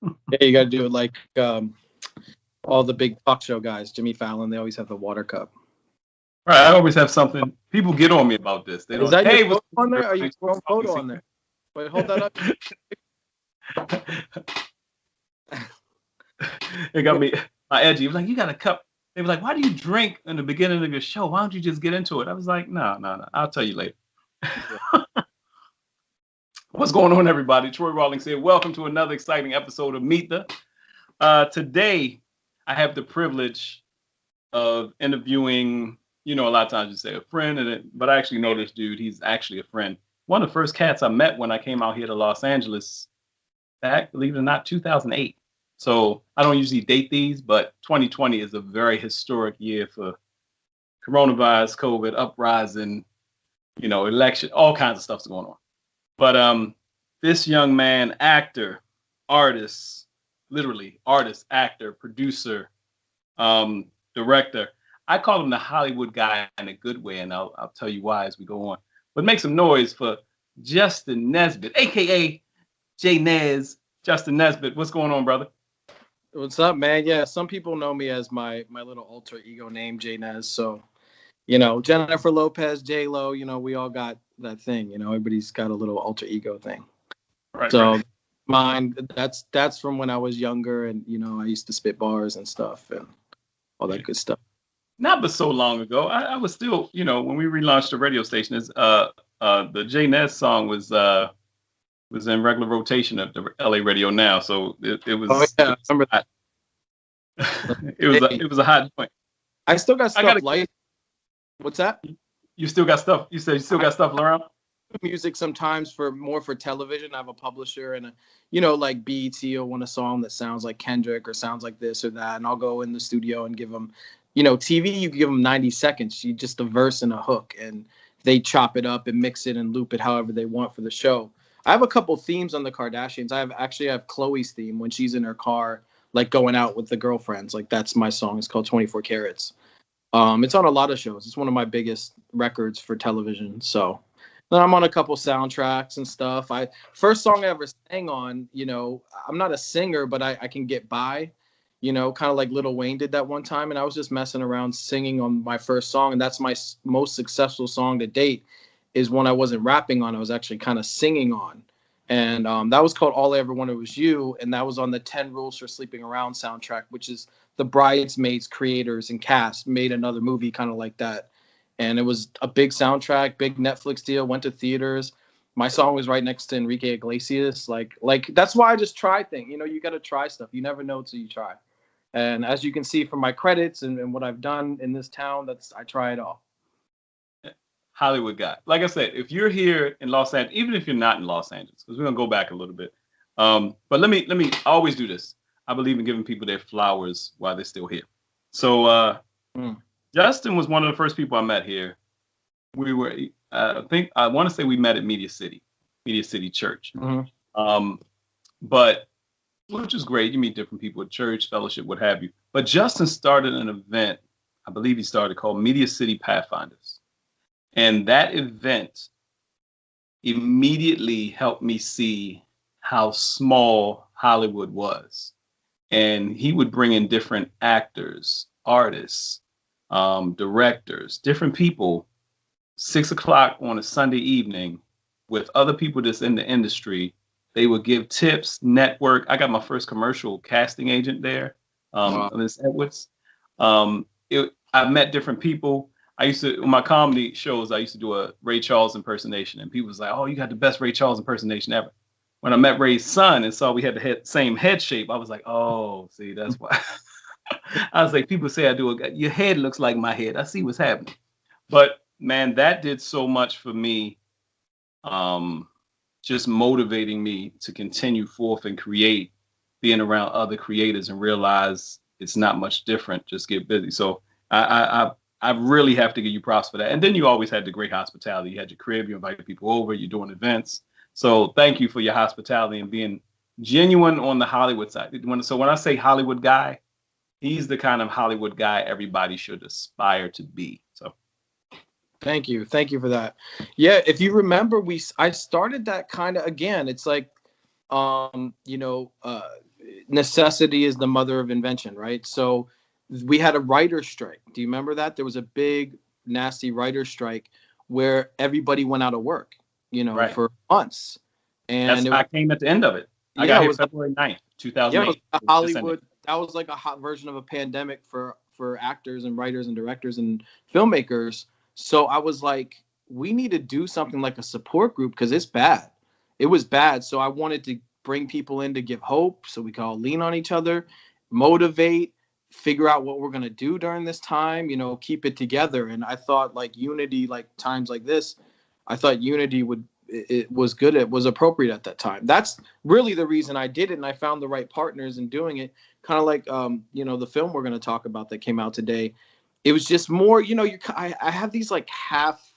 Yeah, you got to do it like all the big talk show guys. Jimmy Fallon, they always have the water cup. Right. I always have something. People get on me about this. They Is don't. that your Hey, photo on there? Are you throwing photo on there? Wait, hold that up. It got me edgy. It was like, you got a cup. They were like, why do you drink in the beginning of your show? Why don't you just get into it? I was like, no. I'll tell you later. What's going on, everybody? Troy Rawlings here. Welcome to another exciting episode of Meet the. Today, I have the privilege of interviewing, a lot of times you say a friend, but I actually know this dude. He's actually a friend. One of the first cats I met when I came out here to Los Angeles back, believe it or not, 2008. So I don't usually date these, but 2020 is a very historic year for coronavirus, COVID, uprising, election, all kinds of stuff's going on. But this young man, actor, artist, literally artist, actor, producer, director. I call him the Hollywood guy in a good way, and I'll tell you why as we go on. But make some noise for Justin Nesbitt, aka J Nez. Justin Nesbitt, what's going on, brother? What's up, man? Yeah, some people know me as my little alter ego name, J Nez. So, Jennifer Lopez, J Lo. We all got that thing. Everybody's got a little alter ego thing. Right. So right. mine, that's from when I was younger, and I used to spit bars and stuff and all that good stuff. Not but so long ago. I was still, when we relaunched the radio station, the J Nez song was in regular rotation at the LA radio now. So it was. Oh yeah, I remember that. It was a hot joint. I still got stuff like. What's that? You still got stuff. You said you still got stuff around. Music sometimes for television. I have a publisher and like BET will want a song that sounds like Kendrick or sounds like this or that, and I'll go in the studio and give them. TV, you give them 90 seconds. You just a verse and a hook, and they chop it up and mix it and loop it however they want for the show. I have a couple themes on the Kardashians. I have Khloe's theme when she's in her car, like going out with the girlfriends. Like that's my song. It's called 24 Carats. It's on a lot of shows. It's one of my biggest records for television. So then I'm on a couple soundtracks and stuff. First song I ever sang on, I'm not a singer, but I can get by. Kind of like Lil Wayne did that one time. And I was just messing around singing on my first song. And that's my most successful song to date is one I wasn't rapping on. I was actually kind of singing on. And that was called All I Ever Wanted Was You. And that was on the 10 Rules for Sleeping Around soundtrack, which is the Bridesmaids creators and cast made another movie kind of like that. And it was a big soundtrack, big Netflix deal, went to theaters. My song was right next to Enrique Iglesias. Like that's why I just try things. You got to try stuff. You never know until you try. And as you can see from my credits and what I've done in this town, I try it all. Hollywood guy. Like I said, if you're here in Los Angeles, even if you're not in Los Angeles, because we're gonna go back a little bit. But let me I always do this. I believe in giving people their flowers while they're still here. So Justin was one of the first people I met here. We were, I want to say we met at Media City Church. Mm-hmm. But which is great. You meet different people at church, fellowship, what have you. But Justin started an event, I believe he started, called Media City Pathfinders. And that event immediately helped me see how small Hollywood was. And he would bring in different actors, artists, directors, different people, 6 o'clock on a Sunday evening with other people that's in the industry. They would give tips, network. I got my first commercial casting agent there, Ms. Edwards. I met different people. I used to, on my comedy shows, I used to do a Ray Charles impersonation, and people was like, oh, you got the best Ray Charles impersonation ever. When I met Ray's son and saw we had the same head shape, I was like, oh, see, that's why. I was like, people say your head looks like my head. I see what's happening. But man, that did so much for me. Just motivating me to continue forth and create, being around other creators and realize it's not much different. Just get busy. So I really have to give you props for that. And then you always had the great hospitality. You had your crib, you invited people over, you're doing events. So thank you for your hospitality and being genuine on the Hollywood side. So when I say Hollywood guy, he's the kind of Hollywood guy everybody should aspire to be. So. Thank you for that. Yeah, if you remember, I started that kind of again. It's like, necessity is the mother of invention, right? So we had a writer's strike. Do you remember that? There was a big, nasty writer's strike where everybody went out of work, Right. for months. And I came at the end of it. I yeah, got it here was February 9th, yeah, it 2008. was Hollywood. That was like a hot version of a pandemic for actors and writers and directors and filmmakers. So I was like, we need to do something like a support group because it's bad. It was bad. So I wanted to bring people in to give hope so we can all lean on each other, motivate, figure out what we're going to do during this time, keep it together. And I thought like unity, like times like this, I thought unity it was good. It was appropriate at that time. That's really the reason I did it. And I found the right partners in doing it. Kind of like, the film we're going to talk about that came out today. It was just more, I have these like half,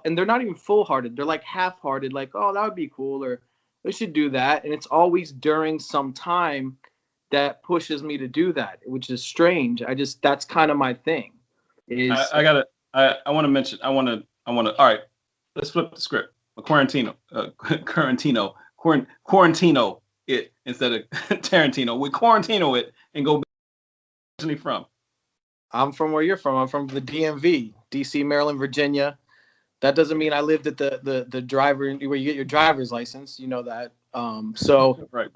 and they're not even full hearted. They're like half hearted, like, oh, that would be cool. Or we should do that. And it's always during some time that pushes me to do that, which is strange. That's kind of my thing. I want to mention, all right, let's flip the script. Quarantino it instead of Tarantino. We Quarantino it and go originally from. I'm from where you're from. I'm from the DMV, DC, Maryland, Virginia. That doesn't mean I lived at the driver where you get your driver's license. You know that. Right.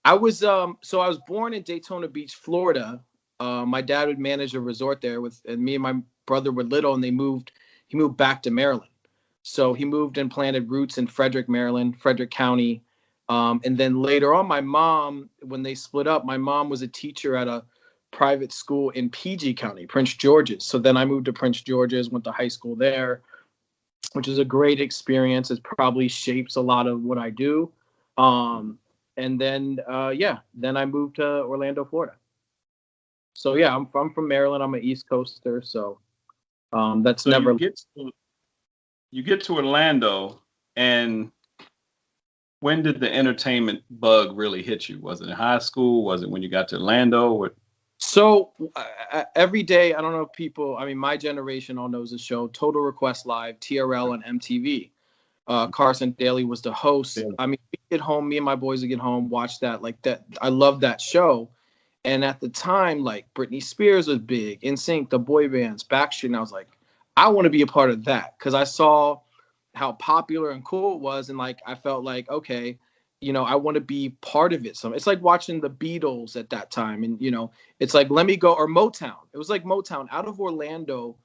I was born in Daytona Beach, Florida. My dad would manage a resort there and me and my brother were little, and he moved back to Maryland. So he moved and planted roots in Frederick, Maryland, Frederick County. And then later on, my mom, when they split up, my mom was a teacher at a private school in PG County, Prince George's. So then I moved to Prince George's, went to high school there, which is a great experience. It probably shapes a lot of what I do. And then, then I moved to Orlando, Florida. So yeah, I'm from Maryland. I'm an East Coaster. So that's so never. You get to Orlando, and when did the entertainment bug really hit you? Was it in high school? Was it when you got to Orlando? So every day, I don't know if people, my generation all knows the show, Total Request Live, TRL and MTV. Carson Daly was the host. Yeah. We get home, me and my boys would get home, watch that, like that. I love that show. And at the time, like Britney Spears was big, NSYNC, the boy bands, Backstreet, and I was like, I want to be a part of that because I saw how popular and cool it was. And like, I felt like, okay, I want to be part of it. So it's like watching the Beatles at that time. And, it's like, let me go, or Motown. It was like Motown out of Orlando.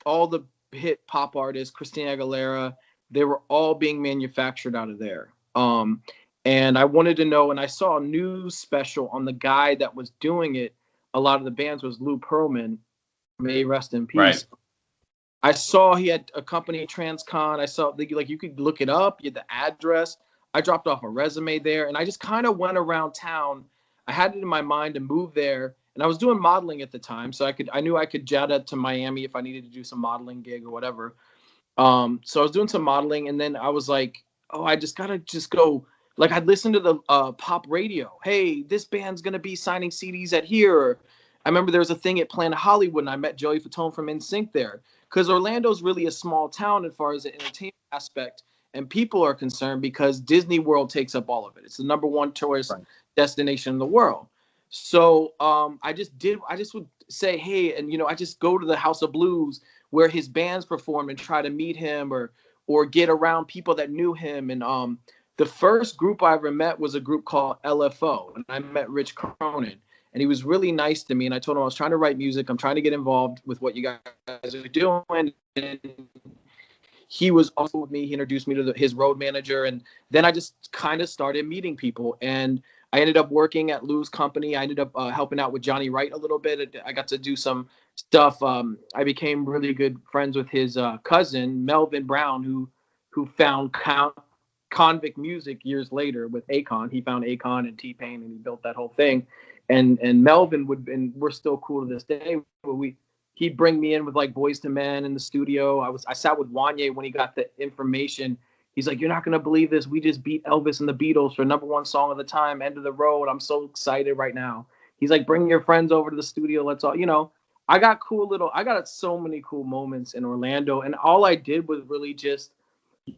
All the hit pop artists, Christina Aguilera, they were all being manufactured out of there. And I wanted to know, and I saw a news special on the guy that was doing it. A lot of the bands was Lou Pearlman, may he rest in peace. Right. I saw he had a company, Transcon. I saw like you could look it up. You had the address. I dropped off a resume there, and I just kind of went around town. I had it in my mind to move there, and I was doing modeling at the time, so I knew I could jet up to Miami if I needed to do some modeling gig or whatever. So I was doing some modeling, and then I was like, oh, I just gotta go. Like I'd listen to the pop radio. Hey, this band's gonna be signing CDs at here. Or, I remember there was a thing at Planet Hollywood, and I met Joey Fatone from NSYNC there. Because Orlando's really a small town as far as the entertainment aspect and people are concerned because Disney World takes up all of it. It's the number one tourist destination in the world. So I just would say, hey, and, I just go to the House of Blues where his bands performed and try to meet him or get around people that knew him. And the first group I ever met was a group called LFO. And I met Rich Cronin. And he was really nice to me. And I told him I was trying to write music. I'm trying to get involved with what you guys are doing. And he was also with me. He introduced me to his road manager. And then I just kind of started meeting people. And I ended up working at Lou's company. I ended up helping out with Johnny Wright a little bit. I got to do some stuff. I became really good friends with his cousin, Melvin Brown, who found Convict Music years later with Akon. He found Akon and T-Pain, and he built that whole thing. And Melvin and we're still cool to this day. But he'd bring me in with like Boys to Men in the studio. I sat with Wanye when he got the information. He's like, you're not gonna believe this. We just beat Elvis and the Beatles for #1 song of the time, End of the Road. I'm so excited right now. He's like, bring your friends over to the studio. Let's all, I got so many cool moments in Orlando, and all I did was really just,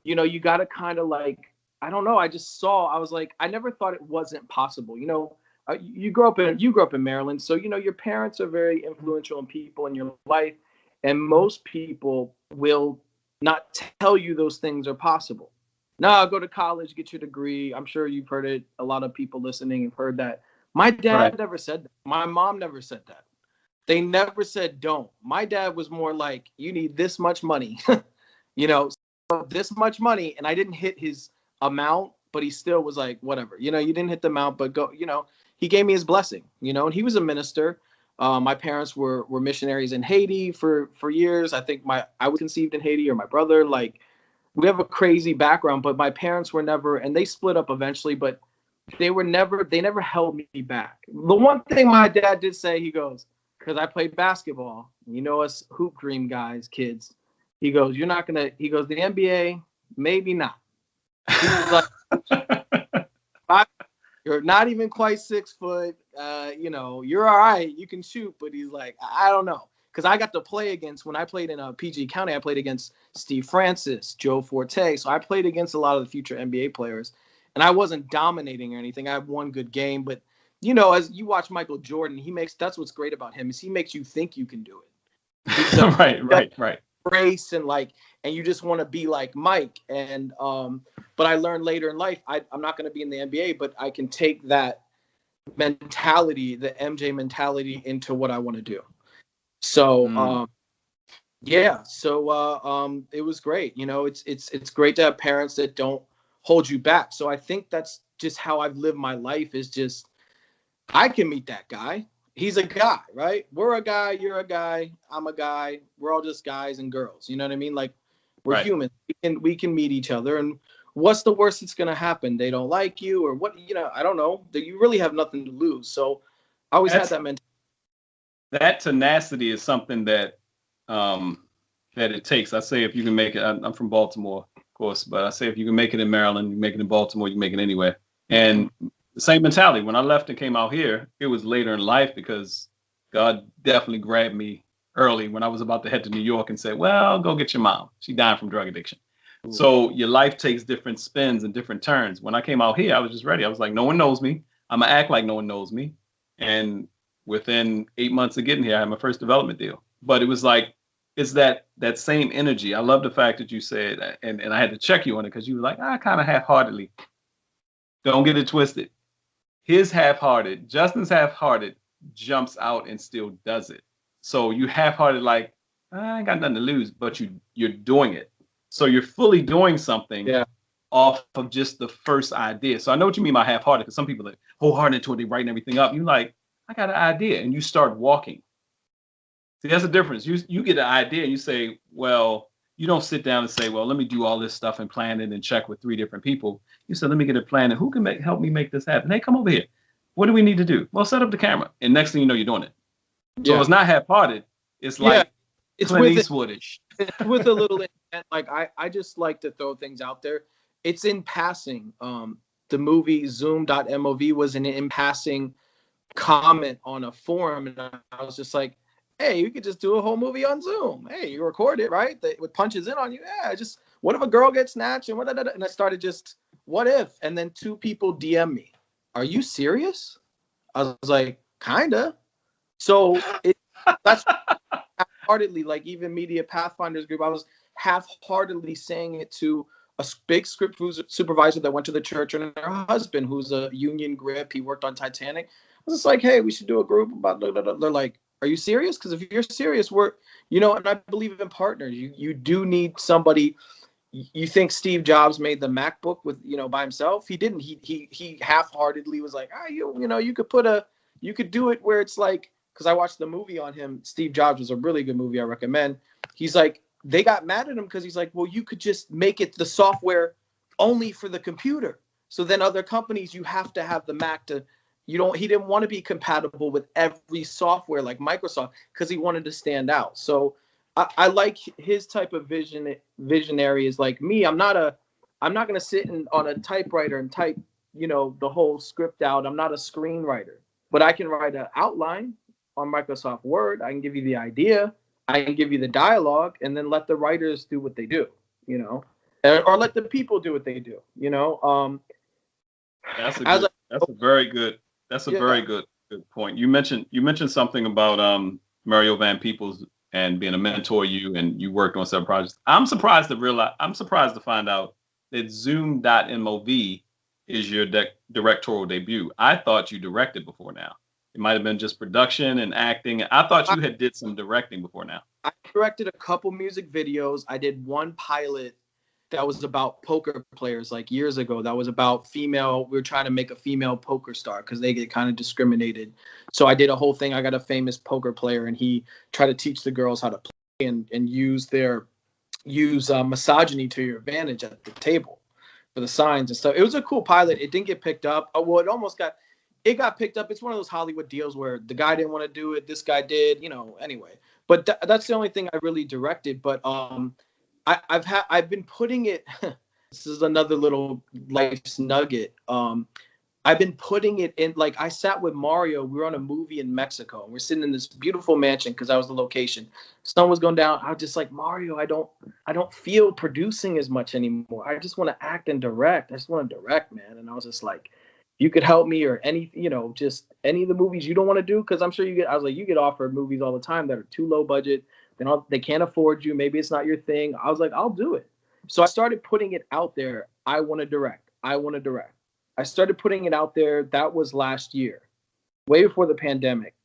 you got to kind of like I don't know. I just saw. I was like, I never thought it wasn't possible. You grew up in Maryland, so your parents are very influential in people in your life, and most people will not tell you those things are possible. No, go to college, get your degree. I'm sure you've heard it. A lot of people listening have heard that. My dad never said that. My mom never said that. They never said don't. My dad was more like, you need this much money, so this much money. And I didn't hit his amount, but he still was like, whatever, you didn't hit the amount, but go, he gave me his blessing, and he was a minister. My parents were missionaries in Haiti for years. I think I was conceived in Haiti, or my brother, like, we have a crazy background, but my parents were never, and they split up eventually, but they never held me back. The one thing my dad did say, he goes, because I played basketball, us hoop dream guys, kids, he goes, the NBA, maybe not. He was like, you're not even quite 6 foot, you're all right, you can shoot, but he's like, I don't know. Because I got to play against, when I played in PG County, I played against Steve Francis, Joe Forte. So I played against a lot of the future NBA players. And I wasn't dominating or anything. I had one good game. But, as you watch Michael Jordan, that's what's great about him, is he makes you think you can do it. Right. Race and you just want to be like Mike. And but I learned later in life, I'm not going to be in the NBA, but I can take that mentality, the MJ mentality, into what I want to do. So, it was great. It's great to have parents that don't hold you back. So I think that's just how I've lived my life, is just, I can meet that guy. He's a guy, right? We're a guy, you're a guy, I'm a guy. We're all just guys and girls. You know what I mean? Like, we're human. We can meet each other. And what's the worst that's going to happen? They don't like you, or what, I don't know. You really have nothing to lose. So I always had that mentality. That tenacity is something that it takes. I say, if you can make it, I'm from Baltimore, of course, but I say if you can make it in Maryland, you make it in Baltimore, you can make it anywhere. And the same mentality. When I left and came out here, it was later in life, because God definitely grabbed me early when I was about to head to New York and said, well, go get your mom. She died from drug addiction. Ooh. So your life takes different spins and different turns. When I came out here, I was just ready. I was like, no one knows me. I'm going to act like no one knows me. And within 8 months of getting here, I had my first development deal. But it was like, it's that same energy. I love the fact that you said that, and I had to check you on it, because you were like, kind of half-heartedly. Don't get it twisted. His half-hearted, Justin's half-hearted, jumps out and still does it. So you half-hearted, like, I ain't got nothing to lose, but you're doing it. So you're fully doing something off of just the first idea. So I know what you mean by half-hearted, because some people are wholehearted into it, they writing everything up. You're like, I got an idea, and you start walking. See, that's the difference. You get an idea and you say, well, you don't sit down and say, well, let me do all this stuff and plan it and check with 3 different people. You said, let me get a plan, and who can help me make this happen? Hey, come over here. What do we need to do? Well, set up the camera. And next thing you know, you're doing it. So it's not half-hearted. It's like it's Clint Eastwoodish. It's with a little intent. Like, I just like to throw things out there. It's in passing. The movie ZOOM.MOV was an in passing comment on a forum, and I was just like, hey, you could just do a whole movie on Zoom. Hey, you record it, right? With punches in on you. Yeah, just, what if a girl gets snatched? And I started just, what if? And then 2 people DM me. Are you serious? I was like, kinda. So that's half-heartedly, like, even Media Pathfinders group, I was half-heartedly saying it to a big script supervisor that went to the church, and her husband, who's a union grip. He worked on Titanic. I was just like, hey, we should do a group about, they're like, are you serious? Because if you're serious, and I believe in partners. You do need somebody. You think Steve Jobs made the MacBook with, by himself? He didn't. He half-heartedly was like, you could do it where it's like, because I watched the movie on him. Steve Jobs was a really good movie. I recommend. He's like, they got mad at him because he's like, well, you could just make it the software only for the computer. So then other companies, you have to have the Mac to. He didn't want to be compatible with every software like Microsoft, because he wanted to stand out. So I like his type of visionary is like me. I'm not going to sit on a typewriter and type, the whole script out. I'm not a screenwriter, but I can write an outline on Microsoft Word. I can give you the idea. I can give you the dialogue, and then let the writers do what they do, or let the people do what they do. That's a very good good point. You mentioned something about Mario Van Peebles and being a mentor to you, and you worked on several projects. I'm surprised to find out that Zoom.MOV is your directorial debut. I thought you directed before now. It might have been just production and acting. I thought you had did some directing before now. I directed a couple music videos. I did one pilot that was about poker players like years ago. That was about female. We were trying to make a female poker star because they get kind of discriminated. So I did a whole thing. I got a famous poker player, and he tried to teach the girls how to play and use misogyny to your advantage at the table for the signs and stuff. It was a cool pilot. It didn't get picked up. Well, it got picked up. It's one of those Hollywood deals where the guy didn't want to do it. This guy did, anyway. But that's the only thing I really directed. But I've been putting it. This is another little life's nugget. I've been putting it in. Like, I sat with Mario. We were on a movie in Mexico. We're sitting in this beautiful mansion because that was the location. Sun was going down. I was just like, Mario, I don't feel producing as much anymore. I just want to act and direct. I just want to direct, man. And I was just like, you could help me, or any, just any of the movies you don't want to do, because I'm sure you get offered movies all the time that are too low budget. They can't afford you. Maybe it's not your thing. I was like, I'll do it. So I started putting it out there. I want to direct. I started putting it out there. That was last year, way before the pandemic.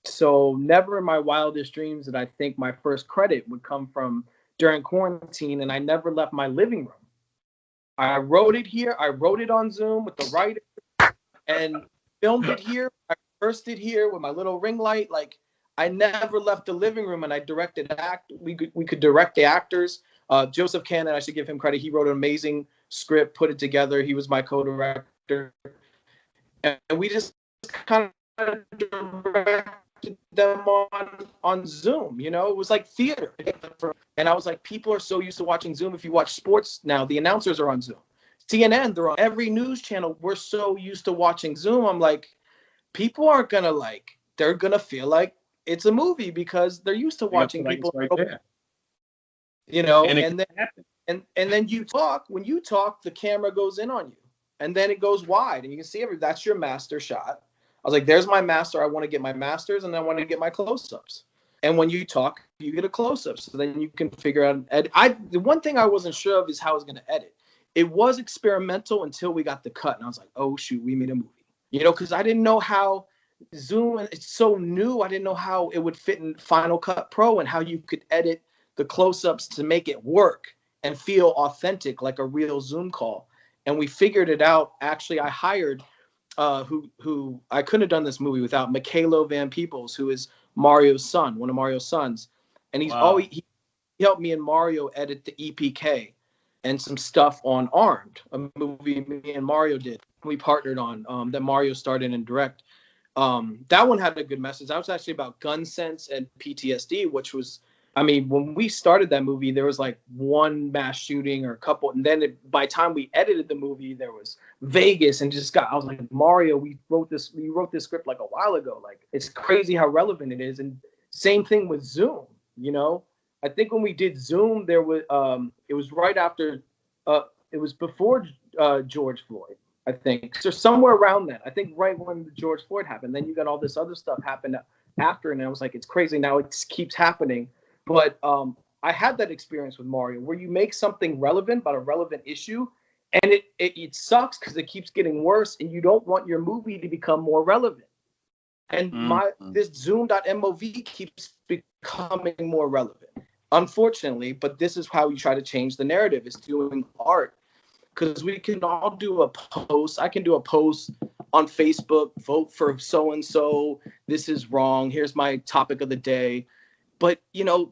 So never in my wildest dreams did I think my first credit would come from during quarantine, and I never left my living room. I wrote it here. I wrote it on Zoom with the writer and filmed it here. I rehearsed it here with my little ring light. Like, I never left the living room, and I directed we could direct the actors. Joseph Cannon, I should give him credit. He wrote an amazing script, put it together. He was my co-director. And we just kind of directed them on Zoom. It was like theater. And I was like, people are so used to watching Zoom. If you watch sports now, the announcers are on Zoom. CNN, they're on every news channel. We're so used to watching Zoom. I'm like, people aren't going to they're going to feel like it's a movie because they're used to watching people. Right there. And then you talk. When you talk, the camera goes in on you, and then it goes wide, and you can see that's your master shot. I was like, there's my master. I want to get my masters, and I want to get my close-ups. And when you talk, you get a close-up, so then you can figure out. The one thing I wasn't sure of is how I was going to edit. It was experimental until we got the cut, and I was like, oh shoot, we made a movie. Because I didn't know how Zoom, it's so new. I didn't know how it would fit in Final Cut Pro and how you could edit the close-ups to make it work and feel authentic, like a real Zoom call. And we figured it out. Actually, I hired who I couldn't have done this movie without Michaelo Van Peebles, who is Mario's son, one of Mario's sons. And he helped me and Mario edit the EPK and some stuff on Armed, a movie me and Mario did. We partnered on that Mario started and direct. That one had a good message. That was actually about gun sense and PTSD, which was, when we started that movie, there was like one mass shooting or a couple. And then by the time we edited the movie, there was Vegas and I was like, Mario, we wrote this script like a while ago. Like, it's crazy how relevant it is. And same thing with Zoom, I think when we did Zoom, there was, it was right after, it was before George Floyd. I think so, somewhere around that. I think right when George Floyd happened, then you got all this other stuff happen after, and I was like, it's crazy. Now it keeps happening. But I had that experience with Mario, where you make something relevant about a relevant issue, and it sucks because it keeps getting worse, and you don't want your movie to become more relevant. And this Zoom.MOV keeps becoming more relevant, unfortunately. But this is how you try to change the narrative: is doing art. Because we can all do a post. I can do a post on Facebook, vote for so-and-so. This is wrong. Here's my topic of the day. But,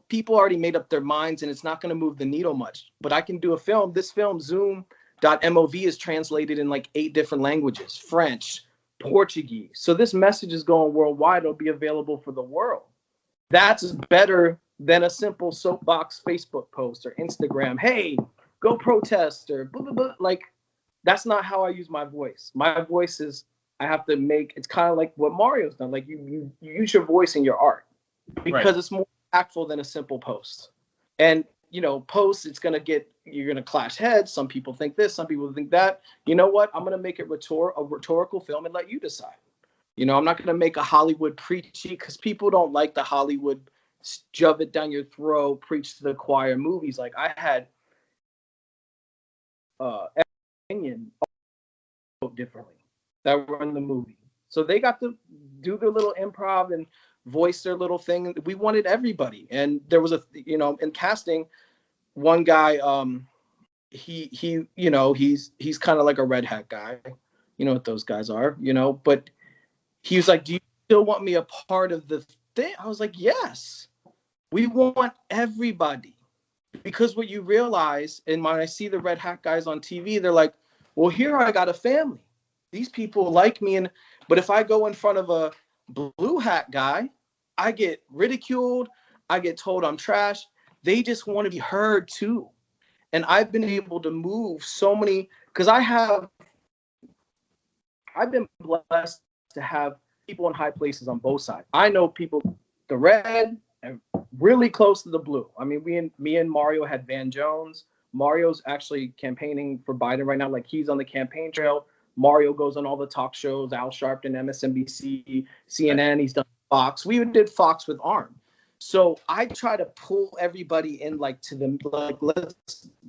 people already made up their minds, and it's not going to move the needle much. But I can do a film. This film, Zoom.MOV, is translated in like 8 different languages: French, Portuguese. So this message is going worldwide. It'll be available for the world. That's better than a simple soapbox Facebook post or Instagram. Hey, go protest or blah, blah, blah. Like, that's not how I use my voice. My voice is, I have to make, it's kind of like what Mario's done. Like, you use your voice in your art because It's more impactful than a simple post. And post, you're gonna clash heads. Some people think this, some people think that. You know what? I'm gonna make it a rhetorical film and let you decide. I'm not gonna make a Hollywood preachy, because people don't like the Hollywood shove it down your throat, preach to the choir movies. Like, I had opinion differently that were in the movie, so they got to do their little improv and voice their little thing. We wanted everybody, and there was in casting, one guy, he's kind of like a red hat guy. You know what those guys are, but he was like, do you still want me a part of the thing? I was like, yes, we want everybody. Because what you realize, and when I see the red hat guys on TV, they're like, well, here I got a family. These people like me. But if I go in front of a blue hat guy, I get ridiculed. I get told I'm trash. They just want to be heard too. And I've been able to move so many, because I've been blessed to have people in high places on both sides. I know people, the red and really close to the blue. I mean, me and Mario had Van Jones. Mario's actually campaigning for Biden right now. Like, he's on the campaign trail. Mario goes on all the talk shows, Al Sharpton, MSNBC, CNN. He's done Fox. We even did Fox with Arm. So I try to pull everybody in, like, to them. Like,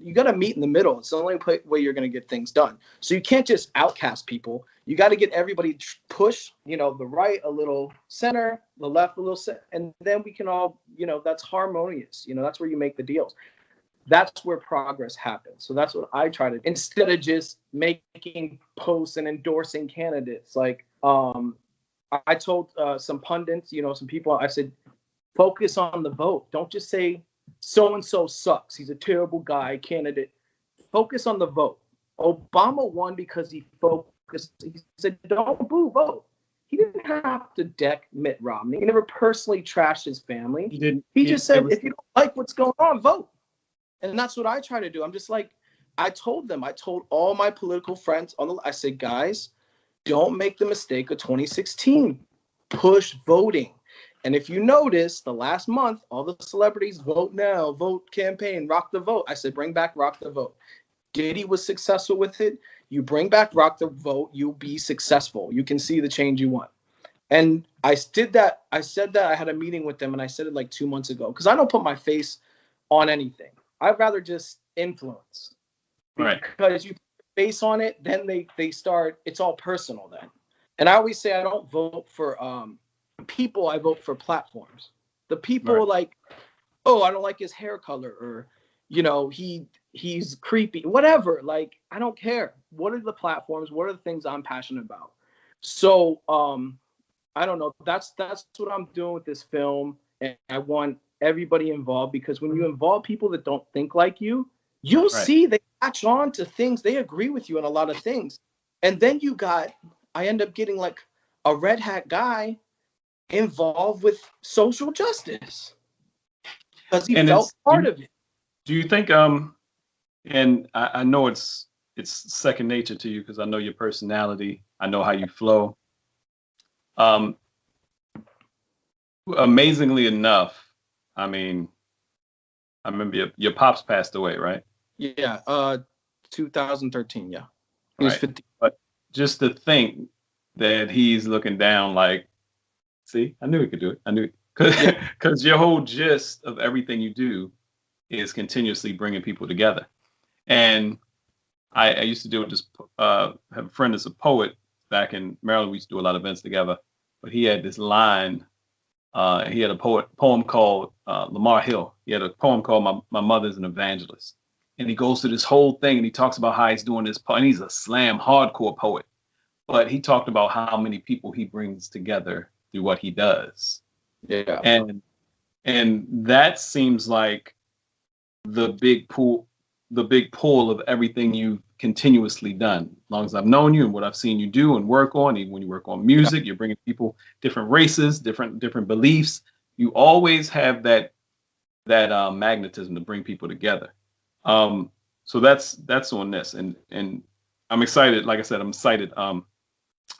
you got to meet in the middle. It's the only way you're going to get things done. So you can't just outcast people. You got to get everybody push, the right a little, center, the left a little, and then we can all, that's harmonious. That's where you make the deals. That's where progress happens. So that's what I try to, instead of just making posts and endorsing candidates. Like, I told some pundits, some people, I said, focus on the vote. Don't just say so-and-so sucks. He's a terrible guy, candidate. Focus on the vote. Obama won because he focused. He said, don't boo, vote. He didn't have to deck Mitt Romney. He never personally trashed his family. He just said, if you don't like what's going on, vote. And that's what I try to do. I'm just like, I told all my political friends I said, guys, don't make the mistake of 2016. Push voting. And if you notice, the last month, all the celebrities, vote now, vote campaign, rock the vote. I said, bring back rock the vote. Diddy was successful with it. You bring back rock the vote, you'll be successful. You can see the change you want. And I did that. I said that. I had a meeting with them, and I said it like 2 months ago, because I don't put my face on anything. I'd rather just influence. Right. Because you put your face on it, then they start, it's all personal then. And I always say I don't vote for people, I vote for platforms. The people are like, oh, I don't like his hair color, or he's creepy, whatever. Like, I don't care. What are the platforms? What are the things I'm passionate about? So I don't know. That's what I'm doing with this film, and I want everybody involved, because when you involve people that don't think like you'll see they latch on to things. They agree with you on a lot of things, and then I end up getting like a red hat guy involved with social justice because he felt part of it. Do you think and I know it's second nature to you, because I know your personality, I know how you flow. Amazingly enough, I mean, I remember your pops passed away, right? Yeah, 2013, yeah. He was 50. But just to think that he's looking down like, see, I knew he could do it. I knew it. Because your whole gist of everything you do is continuously bringing people together. And I used to do it, have a friend that's a poet back in Maryland. We used to do a lot of events together. But he had this line. He had a poem called Lamar Hill. He had a poem called My Mother's an Evangelist. And he goes through this whole thing, and he talks about how he's doing this. And he's a slam hardcore poet. But he talked about how many people he brings together through what he does. Yeah. And that seems like the big pull of everything you've continuously done. As long as I've known you and what I've seen you do and work on, even when you work on music, you're bringing people, different races, different beliefs. You always have that magnetism to bring people together. So that's on this, and I'm excited. Like I said, I'm excited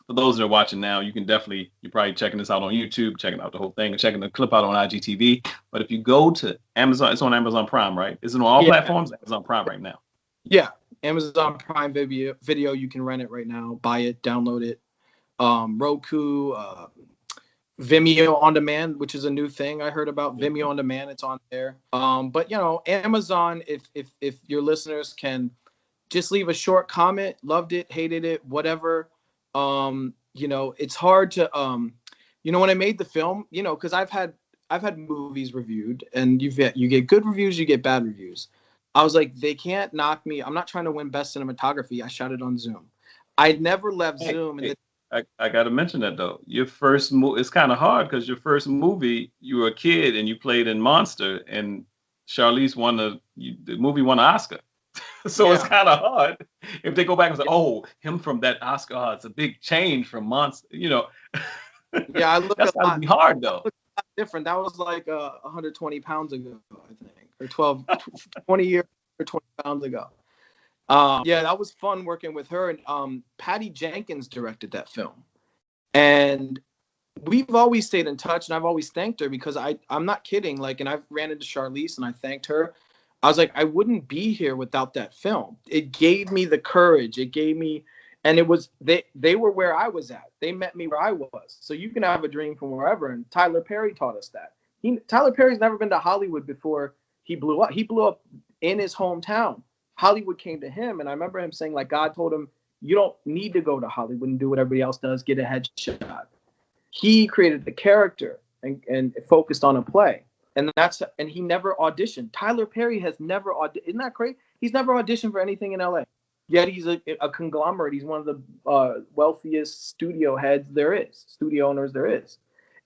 for those that are watching now, you're probably checking this out on YouTube, checking out the whole thing, and checking the clip out on IGTV. But if you go to Amazon, it's on Amazon Prime, right? Is it on all platforms? Amazon Prime right now. Yeah, Amazon Prime Video. You can rent it right now, buy it, download it. Roku, Vimeo on demand, which is a new thing I heard about. Vimeo on demand, it's on there. But Amazon, if your listeners can just leave a short comment, loved it, hated it, whatever. It's hard to when I made the film, because I've had movies reviewed, and you get good reviews, you get bad reviews. I was like, they can't knock me. I'm not trying to win best cinematography. I shot it on Zoom. I never left Zoom. I got to mention that though. Your first movie, it's kind of hard because your first movie, you were a kid and you played in Monster, and Charlize the movie won an Oscar. So It's kind of hard if they go back and say, "Oh, him from that Oscar, it's a big change from Monster." Yeah, I look that's gotta be hard though. Different. That was like 120 pounds ago, I think, or 20 years or 20 pounds ago. That was fun working with her. And Patty Jenkins directed that film, and we've always stayed in touch. And I've always thanked her because I'm not kidding. Like, and I've ran into Charlize and I thanked her. I was like, I wouldn't be here without that film. It gave me the courage. It gave me, and it was, they were where I was at. They met me where I was. So you can have a dream from wherever. And Tyler Perry taught us that. Tyler Perry's never been to Hollywood before he blew up. He blew up in his hometown. Hollywood came to him. And I remember him saying, like, God told him, you don't need to go to Hollywood and do what everybody else does, get a headshot. He created the character and focused on a play. And he never auditioned. Tyler Perry has never auditioned. Isn't that crazy? He's never auditioned for anything in LA. Yet he's a conglomerate. He's one of the wealthiest studio owners there is.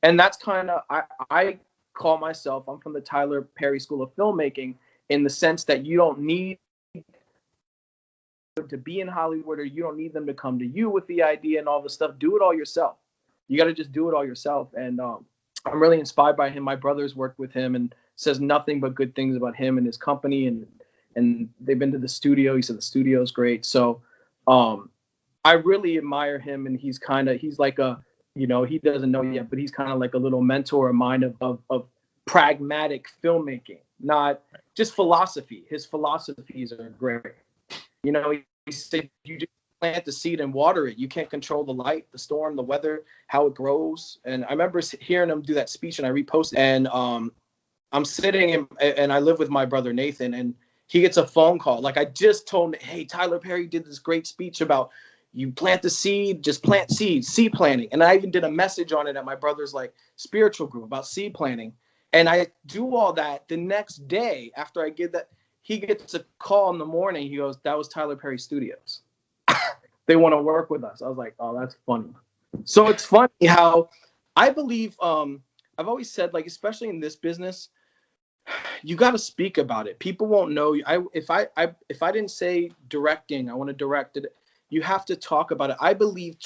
And that's kind of, I call myself, I'm from the Tyler Perry School of Filmmaking, in the sense that you don't need to be in Hollywood, or you don't need them to come to you with the idea and all the stuff. Do it all yourself. You got to just do it all yourself. And I'm really inspired by him. My brother's worked with him and says nothing but good things about him and his company. And they've been to the studio. He said the studio's great. So I really admire him. And he's like he doesn't know yet, but he's kind of like a little mentor of mine of pragmatic filmmaking, not just philosophy. His philosophies are great. He said, you just plant the seed and water it. You can't control the light, the storm, the weather, how it grows. And I remember hearing him do that speech, and I reposted. And I'm sitting and I live with my brother Nathan, and he gets a phone call. Like, I just told him, hey, Tyler Perry did this great speech about you plant the seed, just plant seeds, seed planting. And I even did a message on it at my brother's spiritual group about seed planting. And I do all that. The next day after I get that, he gets a call in the morning. He goes, that was Tyler Perry Studios. They want to work with us. I was like, oh, that's funny. So it's funny how I believe, I've always said, especially in this business, you got to speak about it. People won't know. If I didn't say directing, I want to direct it. You have to talk about it. I believe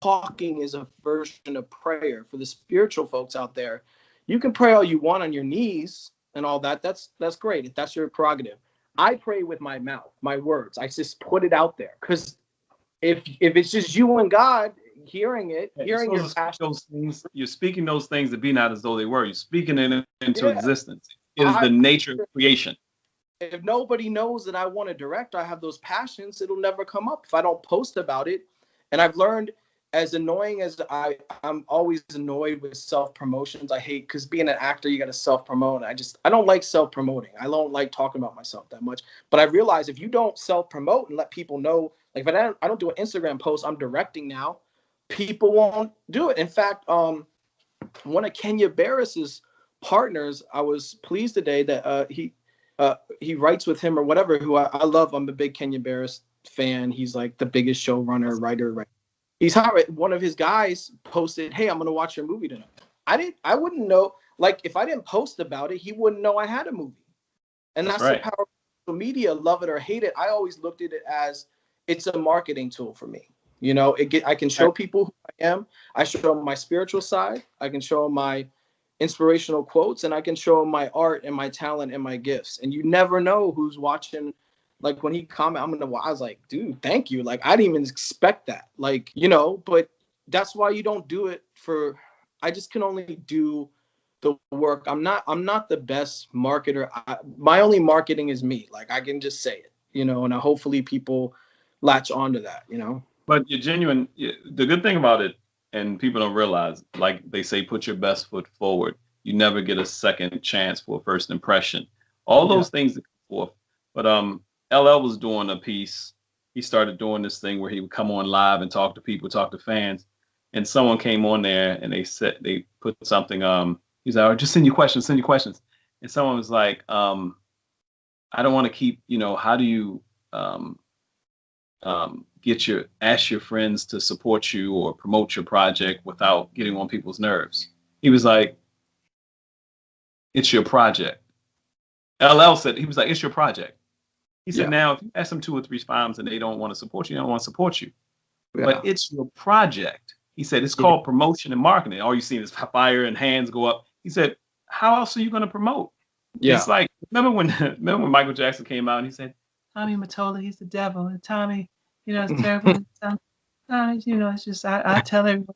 talking is a version of prayer. For the spiritual folks out there, you can pray all you want on your knees and all that. That's great. If that's your prerogative. I pray with my mouth, my words. I just put it out there, because if it's just you and God hearing it, hearing your passion, those things, you're speaking those things that be not as though they were. You're speaking it into existence. It is the nature of creation. If nobody knows that I want to direct, I have those passions, it'll never come up if I don't post about it. And I've learned, as annoying as I'm always annoyed with self-promotions. I hate, because being an actor, you got to self-promote. I don't like self-promoting. I don't like talking about myself that much. But I realize if you don't self-promote and let people know, if I don't do an Instagram post, I'm directing now, people won't do it. In fact, one of Kenya Barris's partners, I was pleased today that he writes with him or whatever, who I love. I'm a big Kenya Barris fan. He's like the biggest showrunner, writer, right? One of his guys posted, hey, I'm going to watch your movie tonight. I wouldn't know, if I didn't post about it, he wouldn't know I had a movie. And that's right. The power of social media, love it or hate it. I always looked at it as it's a marketing tool for me. I can show people who I am. I show them my spiritual side. I can show them my inspirational quotes, and I can show them my art and my talent and my gifts. And you never know who's watching. When he commented, I was like, dude, thank you. I didn't even expect that. But that's why you don't do it for. I just can only do the work. I'm not the best marketer. My only marketing is me. Like I can just say it, and hopefully people latch onto that, But you're genuine. The good thing about it, and people don't realize, like they say, put your best foot forward. You never get a second chance for a first impression. All those things that come forth. But LL was doing a piece. He started doing this thing where he would come on live and talk to people, talk to fans. And someone came on there and they put something. He's like, oh, just send your questions, send your questions. And someone was like, I don't want to keep. How do you ask your friends to support you or promote your project without getting on people's nerves? He was like, it's your project. LL said, he was like, it's your project. He said, now if you ask them 2 or 3 times and they don't want to support you, they don't want to support you. Yeah. But it's your project. He said, it's called promotion and marketing. All you see is fire and hands go up. He said, how else are you going to promote? Yeah. It's like, remember when Michael Jackson came out and he said, Tommy Mottola, he's the devil. And Tommy, it's terrible. It's just, I tell everyone.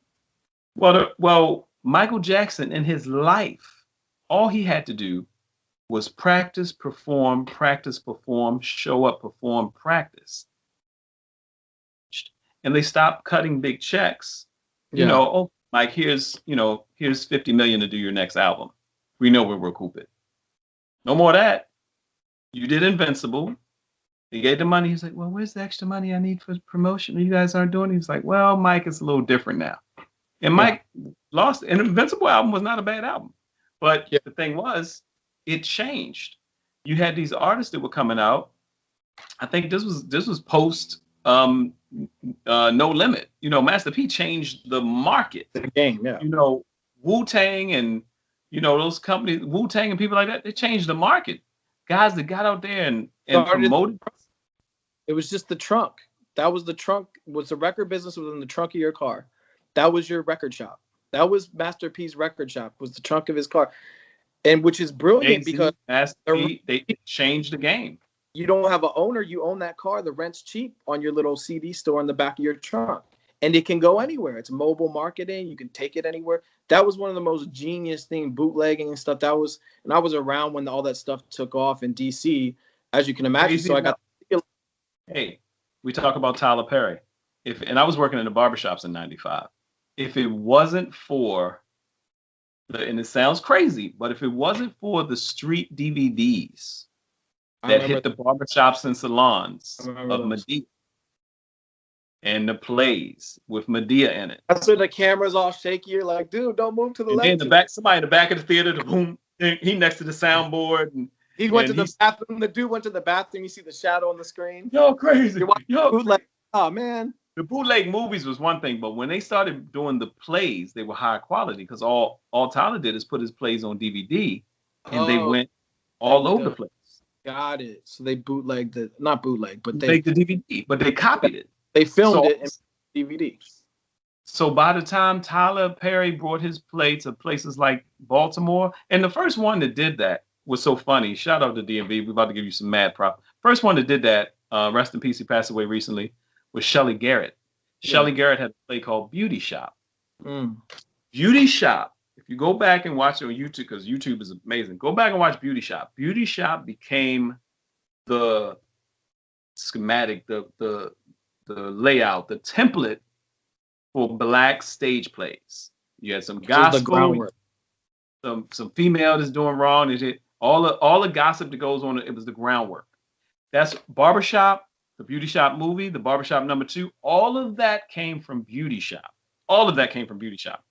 Well, Michael Jackson in his life, all he had to do was practice, perform, show up, perform, practice. And they stopped cutting big checks. Like here's 50 million to do your next album. We know we'll recoup it. No more of that. You did Invincible. He gave the money. He's like, well, where's the extra money I need for promotion? You guys aren't doing it. He's like, well, Mike, it's a little different now. And Mike lost. And Invincible album was not a bad album. But the thing was, it changed. You had these artists that were coming out. I think this was post No Limit. Master P changed the market. The game, yeah. Wu-Tang and those companies, Wu-Tang and people like that, they changed the market. Guys that got out there and promoted. It was just the trunk. That was the trunk. Was the record business was in the trunk of your car. That was your record shop. That was Master P's record shop. Was the trunk of his car, and which is brilliant because they changed the game. You don't have an owner. You own that car. The rent's cheap on your little CD store in the back of your trunk, and it can go anywhere. It's mobile marketing. You can take it anywhere. That was one of the most genius things, bootlegging and stuff. And I was around when all that stuff took off in DC, as you can imagine. So I got. Hey, we talk about Tyler Perry. And I was working in the barbershops in '95. If it wasn't for and it sounds crazy, but if it wasn't for the street DVDs that hit the barbershops and salons of Medea and the plays with Medea in it. That's where the camera's all shaky. You're like, dude, don't move to the left. And then somebody in the back of the theater, boom, he next to the soundboard. And he went to the bathroom. The dude went to the bathroom. You see the shadow on the screen. Yo, crazy. You're like, oh, man. The bootleg movies was one thing, but when they started doing the plays, they were high quality because all Tyler did is put his plays on DVD, and they went all over the place. Got it. So they bootlegged not bootleg, but they the DVD, but they copied it. They filmed it in DVD. So by the time Tyler Perry brought his play to places like Baltimore, and the first one that did that was so funny. Shout out to DMV. We're about to give you some mad props. First one that did that, rest in peace, he passed away recently, was Shelley Garrett. Shelley Garrett had a play called Beauty Shop. Beauty Shop. If you go back and watch it on YouTube, because YouTube is amazing, go back and watch Beauty Shop. Beauty Shop became the schematic, the layout, the template for Black stage plays. You had some gospel, some female that's doing wrong. All the gossip that goes on. It was the groundwork. That's Barbershop. The Beauty Shop movie, the Barbershop #2, all of that came from Beauty Shop. All of that came from Beauty Shop.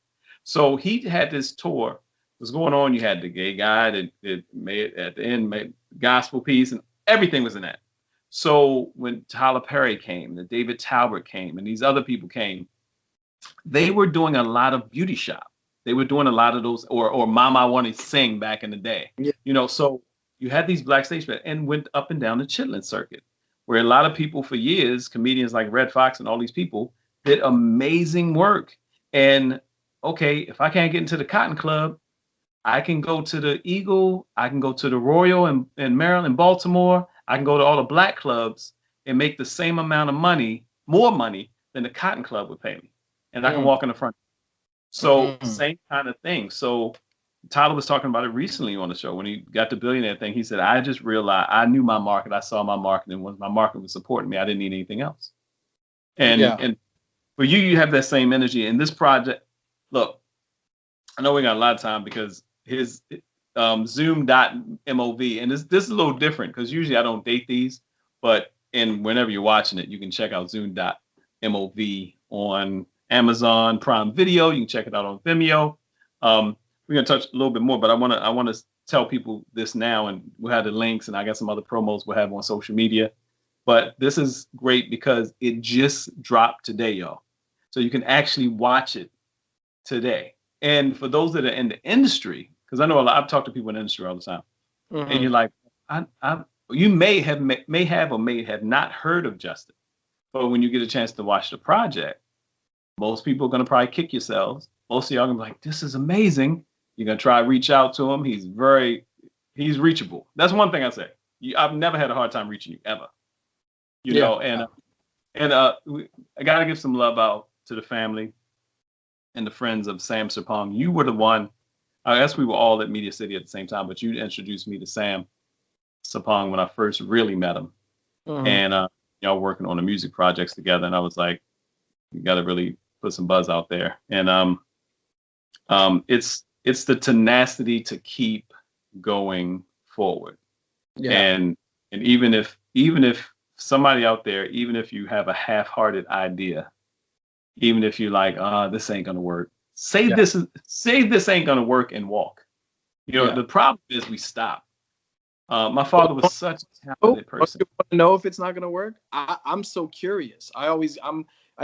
So he had this tour was going on. You had the gay guy that made at the end made gospel piece, and everything was in that. So when Tyler Perry came, and David Talbot came, and these other people came, they were doing a lot of Beauty Shop. They were doing a lot of those, or Mama I Want to Sing back in the day. Yeah. So you had these Black stage plays and went up and down the Chitlin circuit, where a lot of people for years, comedians like Red Fox and all these people, did amazing work. And okay, if I can't get into the Cotton Club, I can go to the Eagle, I can go to the Royal in Maryland, Baltimore, I can go to all the Black clubs and make the same amount of money, more money than the Cotton Club would pay me. and I can walk in the front. So same kind of thing. So Tyler was talking about it recently on the show when he got the billionaire thing. He said, I just realized I knew my market. I saw my market, and when my market was supporting me, I didn't need anything else. And for you, you have that same energy. And this project, look, I know we got a lot of time because his ZOOM.MOV, and this is a little different because usually I don't date these, but whenever you're watching it, you can check out ZOOM.MOV on Amazon Prime Video. You can check it out on Vimeo. We're gonna touch a little bit more, but I want to tell people this now, and we'll have the links, and I got some other promos we'll have on social media. But this is great because it just dropped today, y'all. So you can actually watch it today. And for those that are in the industry, because I know I've talked to people in the industry all the time, and you're like, you may have or may have not heard of Justin, but when you get a chance to watch the project, most people are gonna probably kick yourselves. Most of y'all gonna be like, "This is amazing." You're gonna try to reach out to him. He's reachable. That's one thing I say. I've never had a hard time reaching you ever. You know, and I gotta give some love out to the family and the friends of Sam Sapong. You were the one. I guess we were all at Media City at the same time, but you introduced me to Sam Sapong when I first really met him, and y'all working on the music projects together. And I was like, you got to really put some buzz out there. And it's the tenacity to keep going forward. Yeah. And even if somebody out there, even if you have a half-hearted idea, even if you're like, this ain't gonna work, say this ain't gonna work and walk. You know, the problem is we stop. My father was such a talented person. You want to know if it's not gonna work? I'm so curious. I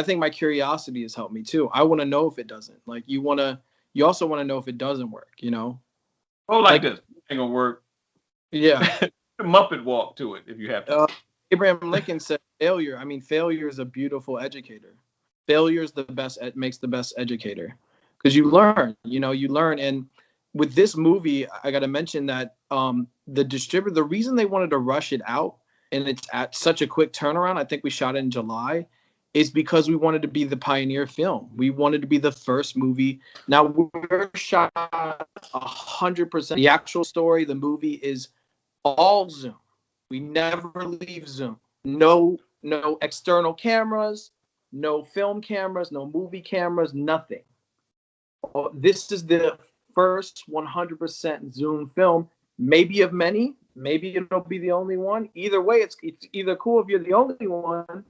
think my curiosity has helped me too. I want to know if it doesn't. Like you also want to know if it doesn't work, you know? Oh, like this. It ain't gonna work. Yeah. Muppet walk to it if you have to. Abraham Lincoln said failure. I mean, failure is a beautiful educator. Failure is makes the best educator. Because you learn. And with this movie, I gotta mention that the distributor, the reason they wanted to rush it out and it's at such a quick turnaround, I think we shot it in July, is because we wanted to be the pioneer film. We wanted to be the first movie. Now we're shot 100%. The actual story, the movie is all Zoom. We never leave Zoom. No external cameras, no film cameras, no movie cameras, nothing. This is the first 100% Zoom film, maybe of many. Maybe it'll be the only one. Either way, it's either cool if you're the only one,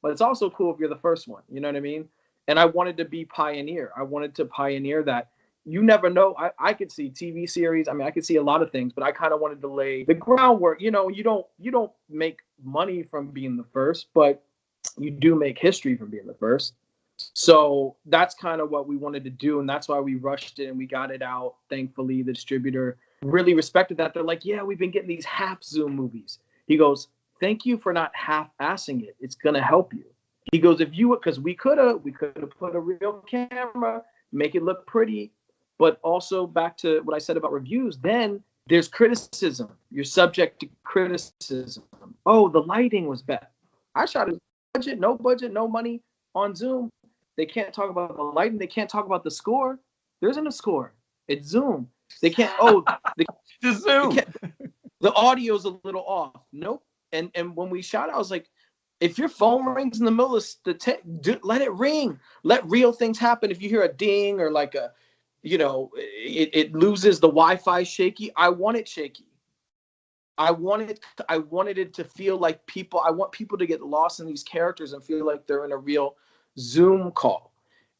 but it's also cool if you're the first one. You know what I mean? And I wanted to be pioneer. I wanted to pioneer that. You never know. I could see TV series. I mean, I could see a lot of things, but I kind of wanted to lay the groundwork. You know, you don't make money from being the first, but you do make history from being the first. So that's kind of what we wanted to do, and that's why we rushed it and we got it out. Thankfully, the distributor really respected that. They're like, yeah, we've been getting these half Zoom movies. He goes, thank you for not half-assing it. It's gonna help you. He goes, because we could have put a real camera, make it look pretty, but also back to what I said about reviews. Then there's criticism. You're subject to criticism. Oh, the lighting was bad. I shot a budget, no money on Zoom. They can't talk about the lighting. They can't talk about the score. There isn't a score. It's Zoom. They can't. Just Zoom. The audio's a little off. Nope. And when we shot, I was like, if your phone rings in the middle of let it ring. Let real things happen. If you hear a ding or like it loses the Wi-Fi shaky. I want it shaky. I wanted it to feel like people. I want people to get lost in these characters and feel like they're in a real Zoom call.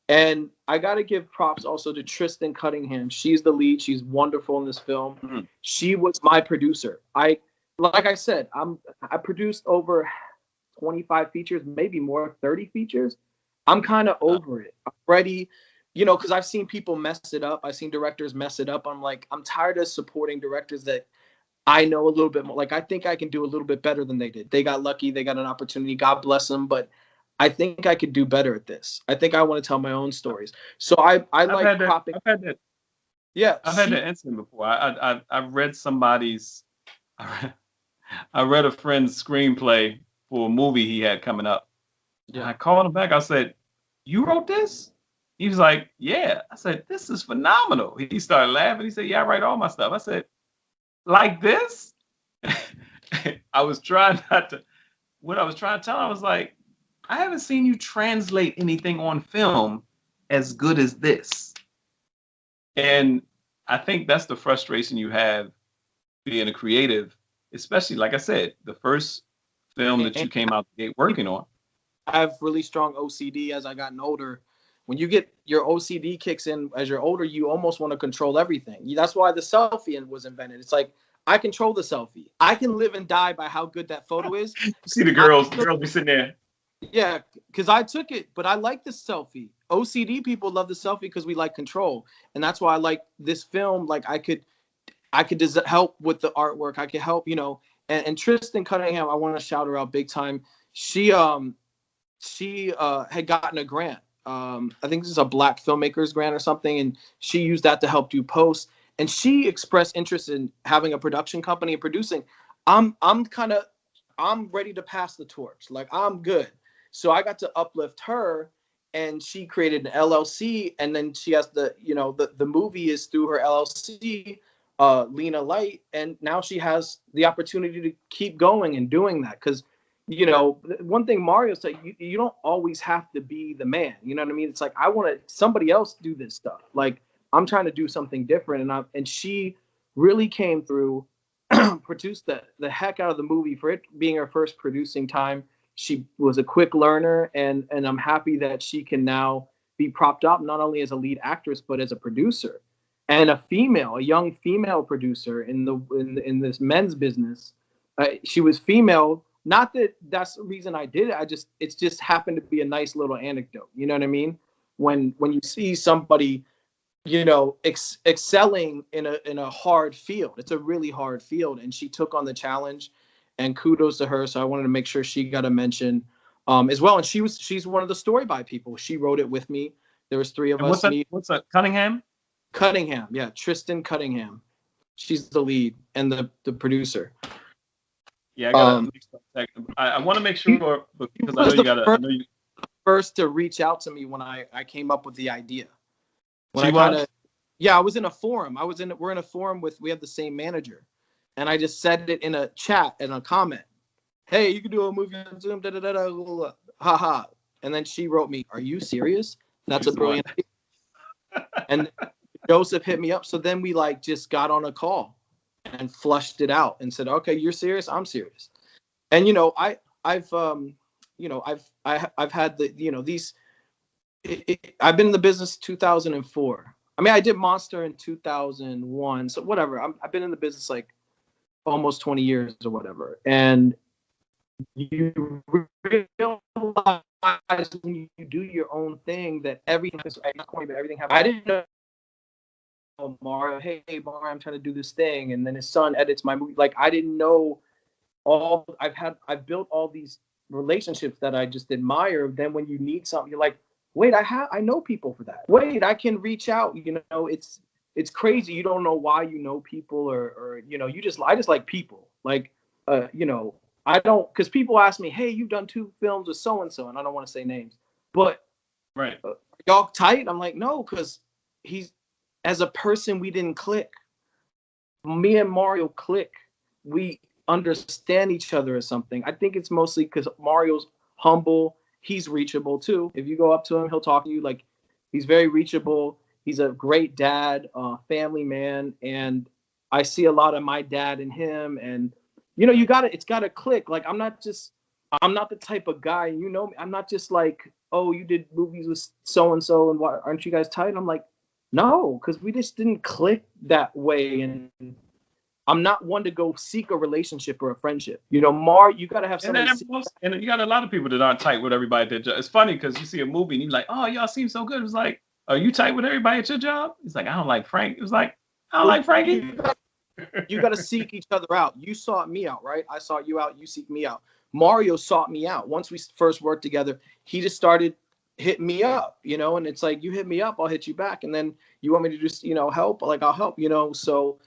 And I got to give props also to Tristan Cunningham. She's the lead. She's wonderful in this film. Mm-hmm. She was my producer. Like I said, I produced over 25 features, maybe more, 30 features. I'm kind of over it. I'm ready, because I've seen people mess it up. I've seen directors mess it up. I'm like, I'm tired of supporting directors that I know a little bit more. Like, I think I can do a little bit better than they did. They got lucky. They got an opportunity. God bless them. But I think I could do better at this. I think I want to tell my own stories. So I like cropping. I've had that. Yeah, I've had that incident before. I read somebody's. I read a friend's screenplay for a movie he had coming up. Yeah. And I called him back. I said, "You wrote this?" He was like, yeah. I said, this is phenomenal. He started laughing. He said, yeah, I write all my stuff. I said, like this? I was trying not to, what I was trying to tell him, I was like, I haven't seen you translate anything on film as good as this. And I think that's the frustration you have being a creative, especially, like I said, the first film that you came out the gate working on. I have really strong OCD as I gotten older. When you get your OCD kicks in as you're older, you almost want to control everything. That's why the selfie was invented. It's like, I control the selfie. I can live and die by how good that photo is. You see the girls be sitting there. Yeah, because I took it, but I like the selfie. OCD people love the selfie because we like control. And that's why I like this film. Like I could help with the artwork. I could help, and Tristan Cunningham, I want to shout her out big time. She had gotten a grant. I think this is a Black filmmakers grant or something. And she used that to help do posts. And she expressed interest in having a production company and producing. I'm ready to pass the torch. Like I'm good. So I got to uplift her, and she created an LLC, and then she has the movie is through her LLC, Lena Light, and now she has the opportunity to keep going and doing that. Because, one thing Mario said, you don't always have to be the man. You know what I mean? It's like, I want somebody else do this stuff. Like I'm trying to do something different, and she really came through, produced the heck out of the movie for it being her first producing time. She was a quick learner, and I'm happy that she can now be propped up not only as a lead actress but as a producer, and a young female producer in this men's business. She was female. Not that that's the reason I did it. It's just happened to be a nice little anecdote. You know what I mean? When you see somebody, excelling in a hard field, it's a really hard field, and she took on the challenge. And kudos to her. So I wanted to make sure she got a mention as well. And she's one of the story by people. She wrote it with me. There was three of us. What's that? Cunningham? Cunningham, yeah, Tristan Cunningham. She's the lead and the producer. Yeah, I want to make sure because I know you got to. First to reach out to me when I came up with the idea. Yeah, I was in a forum. We're in a forum we have the same manager. And I just said it in a chat, in a comment. Hey, you can do a movie on Zoom, ha ha. And then she wrote me, are you serious? That's a brilliant idea. And Joseph hit me up. So then we just got on a call and flushed it out and said, okay, you're serious? I'm serious. And, I've had I've been in the business 2004. I mean, I did Monster in 2001. So whatever. I've been in the business almost 20 years or whatever. And you realize when you do your own thing that everything is not corny, but everything happens. I didn't know Mario, hey Mario, I'm trying to do this thing, and then his son edits my movie. I didn't know I've built all these relationships that I just admire. Then when you need something, you're like, wait, I know people for that. Wait, I can reach out. It's crazy. You don't know why you know people or I just like people. I don't, because people ask me, hey, you've done 2 films with so-and-so, and I don't want to say names, but right. Y'all tight? I'm like, no, because as a person, we didn't click. Me and Mario click. We understand each other or something. I think it's mostly because Mario's humble. He's reachable too. If you go up to him, he'll talk to you. He's very reachable. He's a great dad, family man, and I see a lot of my dad in him. And it's gotta click. I'm not the type of guy. I'm not just oh, you did movies with so and so, and why aren't you guys tight? I'm like, no, because we just didn't click that way. And I'm not one to go seek a relationship or a friendship. You gotta have somebody. And you got a lot of people that aren't tight with everybody at their job. It's funny because you see a movie and you're like, oh, y'all seem so good. It's like, are you tight with everybody at your job? It's like, I don't like Frank. It was like, I don't like Frankie. You got to seek each other out. You sought me out, right? I sought you out. You seek me out. Mario sought me out. Once we first worked together, he just started hitting me up, and it's like, you hit me up, I'll hit you back. And then you want me to just, help? I'll help, So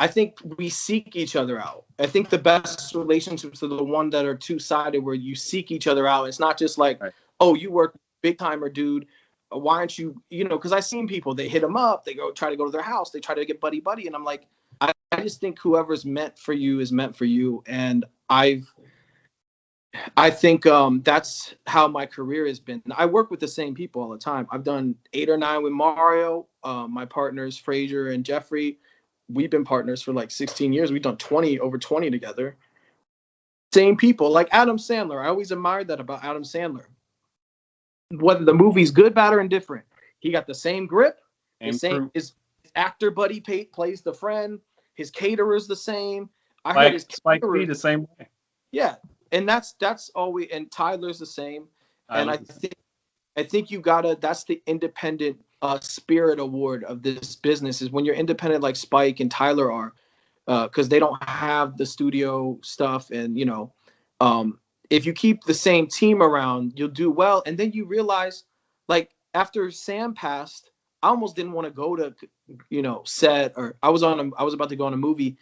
I think we seek each other out. I think the best relationships are the one that are two-sided, where you seek each other out. It's not just right. Oh, you work big timer, dude. why aren't you, because I've seen people, they hit them up, they try to go to their house, they try to get buddy, and I'm like, I just think whoever's meant for you is meant for you. And I think that's how my career has been. I work with the same people all the time. I've done 8 or 9 with Mario. My partners, Frazier and Jeffrey, we've been partners for like 16 years. We've done over 20 together. Same people, like Adam Sandler. I always admired that about Adam Sandler. Whether the movie's good, bad, or indifferent, he got the same grip. His actor buddy plays the friend. His caterer's the same. I heard his Spike Lee the same way. Yeah, and that's always, and Tyler's the same. And I think you gotta. That's the independent spirit award of this business, is when you're independent like Spike and Tyler are, because they don't have the studio stuff, and if you keep the same team around, you'll do well. And then you realize, like after Sam passed, I almost didn't want to go to set, or I was about to go on a movie,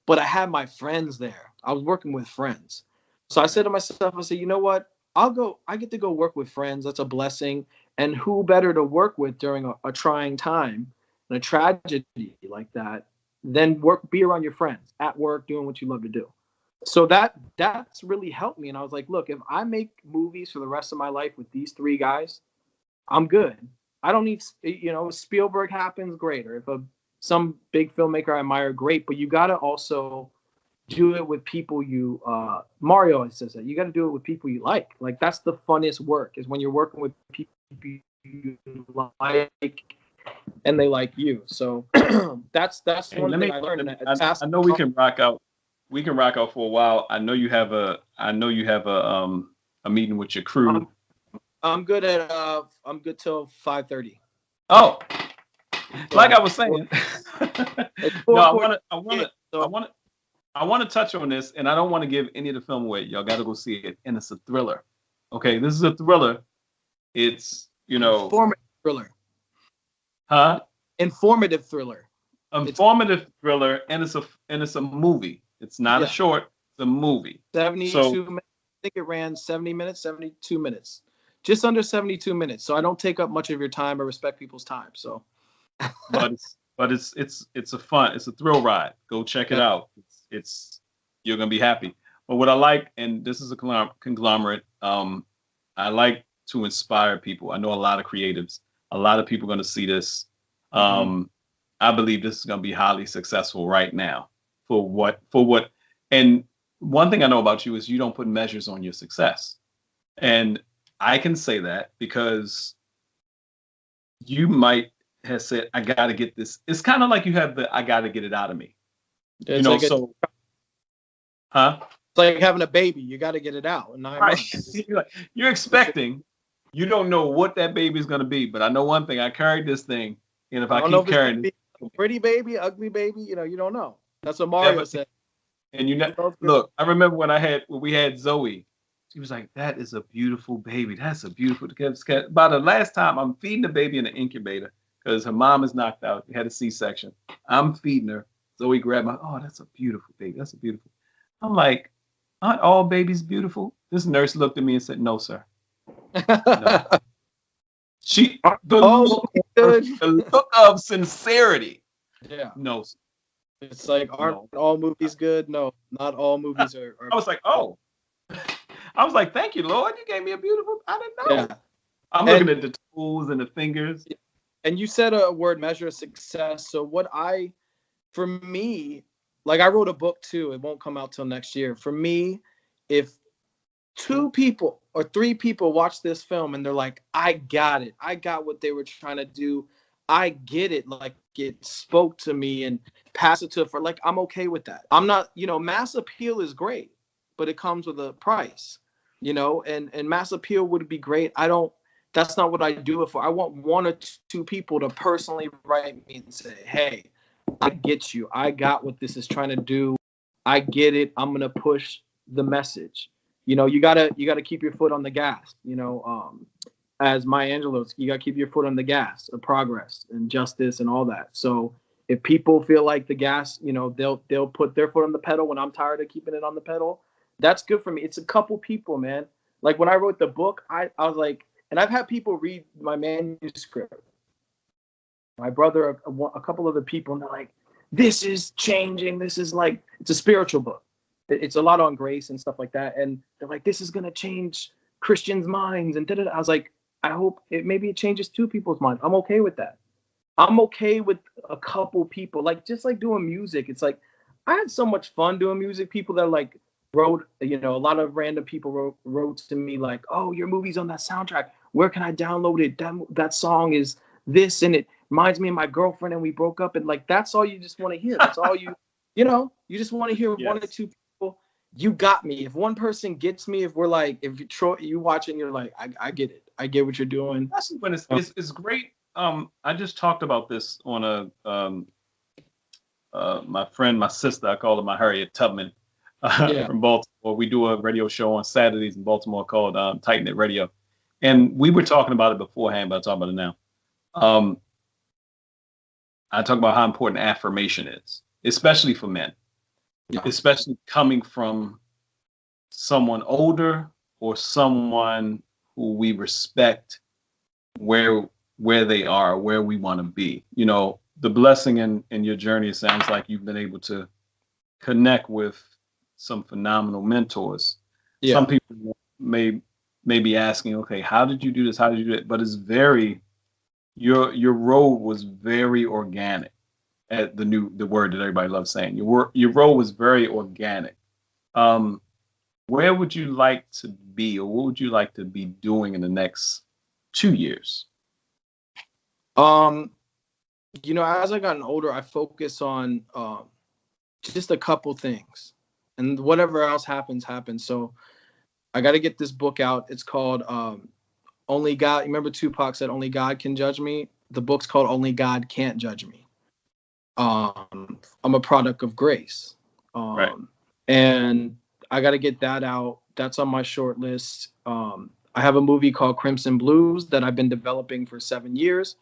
but I had my friends there. I was working with friends. So I said to myself, I said, you know what? I get to go work with friends. That's a blessing. And who better to work with during a trying time and a tragedy like that than be around your friends at work, doing what you love to do. So that's really helped me. And I was like, look, if I make movies for the rest of my life with these 3 guys, I'm good. I don't need, if Spielberg happens, great. Or if some big filmmaker I admire, great. But you got to also do it with people Mario always says that. You got to do it with people you like. Like, that's the funnest work, is when you're working with people you like and they like you. So that's one thing I learned. I know we can rock out. We can rock out for a while. I know you have a meeting with your crew. I'm good till 5:30. Oh, like I was saying. No, I want to touch on this, and I don't want to give any of the film away. Y'all got to go see it, and it's a thriller. Okay, this is a thriller. It's informative thriller. Huh? Informative thriller. Informative thriller, and it's a movie. It's not a short. It's a movie. 72 minutes. I think it ran 70 minutes, 72 minutes. Just under 72 minutes. So I don't take up much of your time. I respect people's time. So but it's a thrill ride. Go check it out. It's you're gonna be happy. But what I like, and this is a conglomerate, I like to inspire people. I know a lot of creatives. A lot of people are gonna see this. I believe this is gonna be highly successful right now. For what, and one thing I know about you is you don't put measures on your success. And I can say that because you might have said, I got to get this. It's kind of like you have I got to get it out of me. It's like having a baby. You got to get it out in 9 months. You're expecting, you don't know what that baby is going to be. But I know one thing, I carried this thing. And if I keep carrying it. Pretty baby, ugly baby, you don't know. That's what Mario said. And look, I remember when we had Zoe. She was like, that is a beautiful baby. That's a beautiful cat. By the last time, I'm feeding the baby in an incubator because her mom is knocked out. We had a C-section. I'm feeding her. Zoe grabbed that's a beautiful baby. That's a beautiful. I'm like, aren't all babies beautiful? This nurse looked at me and said, no, sir. No. The look of sincerity. Yeah. No. It's like, aren't all movies good? No, not all movies are. I was like, oh. I was like, thank you, Lord. You gave me a beautiful. I didn't know. Yeah. I'm looking at the toes and the fingers. And you said a word, measure of success. So for me, like I wrote a book too. It won't come out till next year. For me, if 2 people or 3 people watch this film and they're like, I got it. I got what they were trying to do. I get it. Like it spoke to me and pass it to like, I'm okay with that. I'm not, mass appeal is great, but it comes with a price, and mass appeal would be great. That's not what I do it for. I want 1 or 2 people to personally write me and say, hey, I get you. I got what this is trying to do. I get it. I'm going to push the message. You gotta keep your foot on the gas, as Maya Angelou's, you got to keep your foot on the gas of progress and justice and all that. So if people feel like the gas, they'll put their foot on the pedal when I'm tired of keeping it on the pedal. That's good for me. It's a couple people, man. Like when I wrote the book, I was like, And I've had people read my manuscript. My brother, a couple other people, and they're like, this is changing. This is like, it's a spiritual book. It's a lot on grace and stuff like that. And they're like, this is going to change Christians' minds. And da-da-da. I was like, I hope maybe it changes two people's minds. I'm okay with that. I'm okay with a couple people, like just like doing music. It's like, I had so much fun doing music. People that like wrote, a lot of random people wrote to me like, oh, your movie's on that soundtrack. Where can I download it? That song is this, and it reminds me of my girlfriend and we broke up. And like, that's all you just want to hear. That's all you just want to hear. Yes. One or two people. You got me. If one person gets me, if we're like, if you watch it and you're like, I get it. I get what you're doing. That's when it's great. I just talked about this on my sister, I call her my Harriet Tubman, from Baltimore. We do a radio show on Saturdays in Baltimore called Tighten It Radio. And we were talking about it beforehand, but I'll talk about it now. I talk about how important affirmation is, especially for men, especially coming from someone older or someone who we respect where they are, where we want to be. The blessing in your journey, it sounds like you've been able to connect with some phenomenal mentors. Yeah. Some people may be asking, okay, how did you do this? How did you do it? But it's your road was very organic. At the word that everybody loves saying, your road was very organic. Where would you like to be, or what would you like to be doing in the next 2 years? As I gotten older, I focus on just a couple things, and whatever else happens. So I got to get this book out. It's called Only God. Remember Tupac said, "Only God can judge me." The book's called Only God Can't Judge Me. I'm a product of grace. Right. And I got to get that out. That's on my short list. I have a movie called Crimson Blues that I've been developing for 7 years.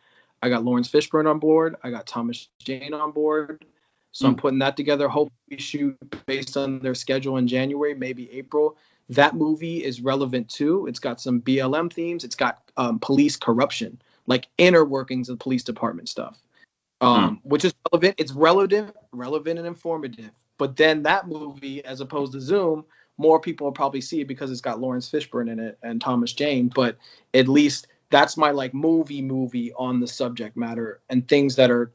I got Lawrence Fishburne on board. I got Thomas Jane on board. So I'm putting that together. Hopefully shoot based on their schedule in January, maybe April. That movie is relevant too. It's got some BLM themes. It's got police corruption, like inner workings of police department stuff, which is relevant. It's relevant and informative. But then that movie, as opposed to Zoom, more people will probably see it because it's got Lawrence Fishburne in it and Thomas Jane. But at least that's my like movie on the subject matter and things that are,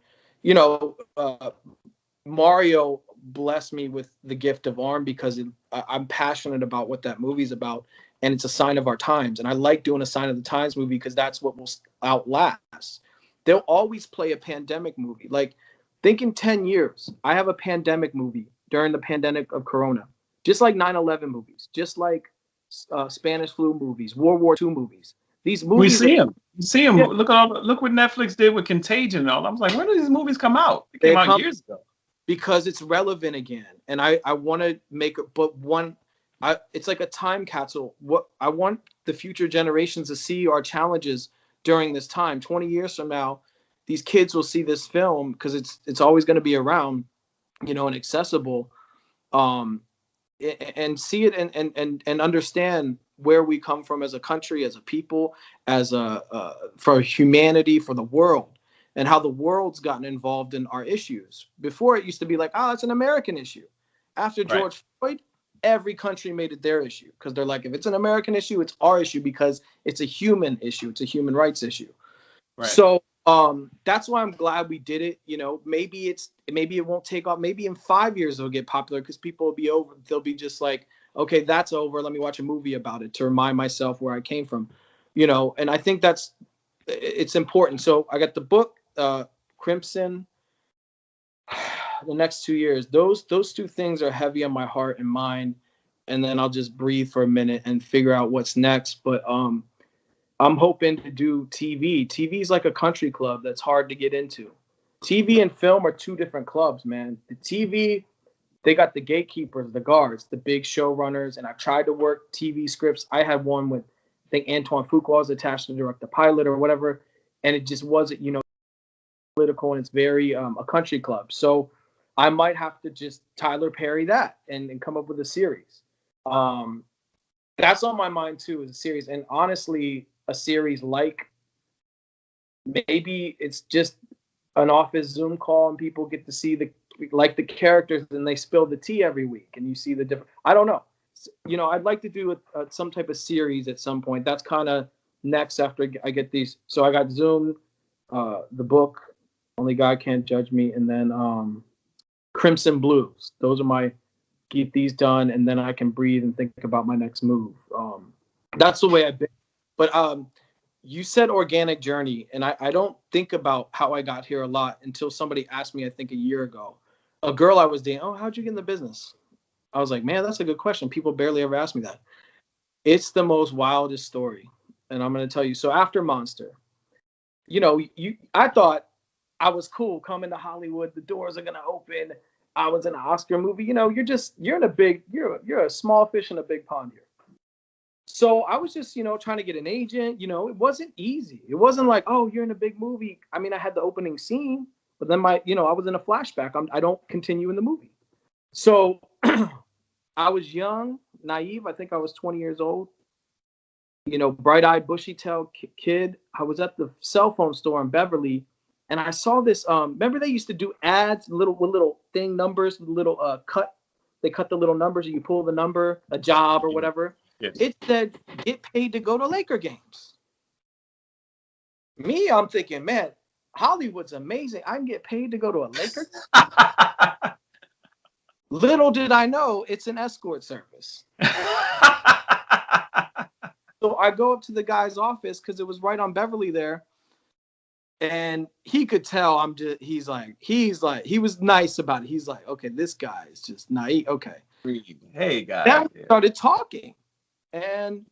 Mario blessed me with the gift of arm because I'm passionate about what that movie's about, and it's a sign of our times. And I like doing a sign of the times movie because that's what will outlast. They'll always play a pandemic movie. Like, think in 10 years, I have a pandemic movie during the pandemic of Corona, just like 9/11 movies, just like Spanish flu movies, World War II movies. These movies. We see them. Yeah. Look what Netflix did with Contagion and all. I was like, when did these movies come out? They came out years ago. Because it's relevant again, and I want to make it. But it's like a time capsule. What I want the future generations to see our challenges during this time. 20 years from now, these kids will see this film because it's always going to be around, and accessible, and see it and understand where we come from as a country, as a people, as for humanity, for the world. And how the world's gotten involved in our issues. Before, it used to be like, it's an American issue. After George Floyd, every country made it their issue because they're like, if it's an American issue, it's our issue because it's a human issue. It's a human rights issue. Right. So that's why I'm glad we did it. Maybe it won't take off. Maybe in 5 years it'll get popular because people will be over. They'll be just like, okay, that's over. Let me watch a movie about it to remind myself where I came from. And I think it's important. So I got the book. Crimson, the next 2 years, those two things are heavy on my heart and mind, and then I'll just breathe for a minute and figure out what's next. But I'm hoping to do TV. TV is like a country club that's hard to get into. TV and film are two different clubs, man. The TV, they got the gatekeepers, the guards, the big showrunners, and I've tried to work TV scripts. I had one with, I think Antoine Fuqua was attached to direct the pilot or whatever, and it just wasn't, political, and it's very a country club. So I might have to just Tyler Perry that and come up with a series. That's on my mind too, is a series. And honestly, a series like maybe it's just an office Zoom call and people get to see the characters and they spill the tea every week and you see the different. I don't know. You know, I'd like to do some type of series at some point. That's kind of next after I get these. So I got Zoom, the book, Only God Can't Judge Me, and then Crimson Blues. Those are my get these done, and then I can breathe and think about my next move. That's the way I've been. But you said organic journey, and I don't think about how I got here a lot until somebody asked me, I think a year ago. A girl I was dating, oh, how'd you get in the business? I was like, man, that's a good question. People barely ever ask me that. It's the most wildest story. And I'm going to tell you. So after Monster, you know, I thought I was cool coming to Hollywood. The doors are going to open. I was in an Oscar movie. You know, you're a small fish in a big pond here. So I was just, you know, trying to get an agent. You know, it wasn't easy. It wasn't like, oh, you're in a big movie. I mean, I had the opening scene, but then I was in a flashback. I don't continue in the movie. So I was young, naive. I think I was 20 years old. You know, bright-eyed, bushy-tailed kid. I was at the cell phone store in Beverly, and I saw this. Remember they used to do ads, little thing numbers, little cut. They cut the little numbers, and you pull the number, a job or whatever. Yes. It said get paid to go to Laker games. Me, I'm thinking, man, Hollywood's amazing. I can get paid to go to a Laker game. Little did I know, it's an escort service. So I go up to the guy's office because it was right on Beverly there. And he could tell he was nice about it. He's like, okay, this guy is just naive. Okay. Hey, guy. Then we started talking. And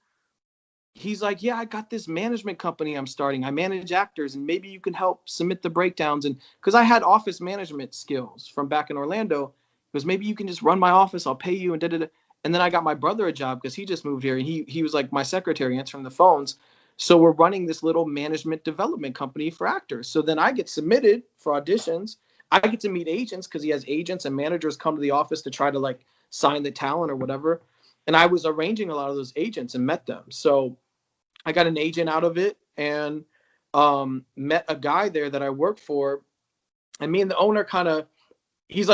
he's like, yeah, I got this management company I'm starting. I manage actors, and maybe you can help submit the breakdowns. And because I had office management skills from back in Orlando, because maybe you can just run my office. I'll pay you and da-da-da. And then I got my brother a job because he just moved here, and he was like my secretary answering the phones. So we're running this little management development company for actors. So then I get submitted for auditions. I get to meet agents because he has agents and managers come to the office to try to like sign the talent or whatever. And I was arranging a lot of those agents and met them. So I got an agent out of it and met a guy there that I worked for. And me and the owner he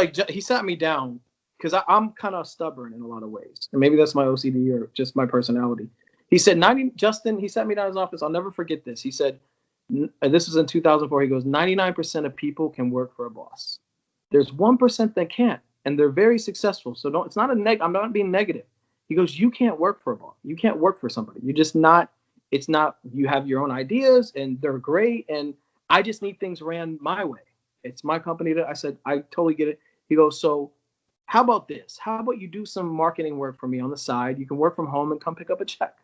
sat me down because I'm kind of stubborn in a lot of ways. And maybe that's my OCD or just my personality. He said, Justin, he sat me down in his office. I'll never forget this. He said, and this was in 2004. He goes, 99% of people can work for a boss. There's 1% that can't, and they're very successful. So it's not I'm not being negative. He goes, you can't work for a boss. You can't work for somebody. You're just not, you have your own ideas and they're great. And I just need things ran my way. It's my company I said, I totally get it. He goes, so how about this? How about you do some marketing work for me on the side? You can work from home and come pick up a check.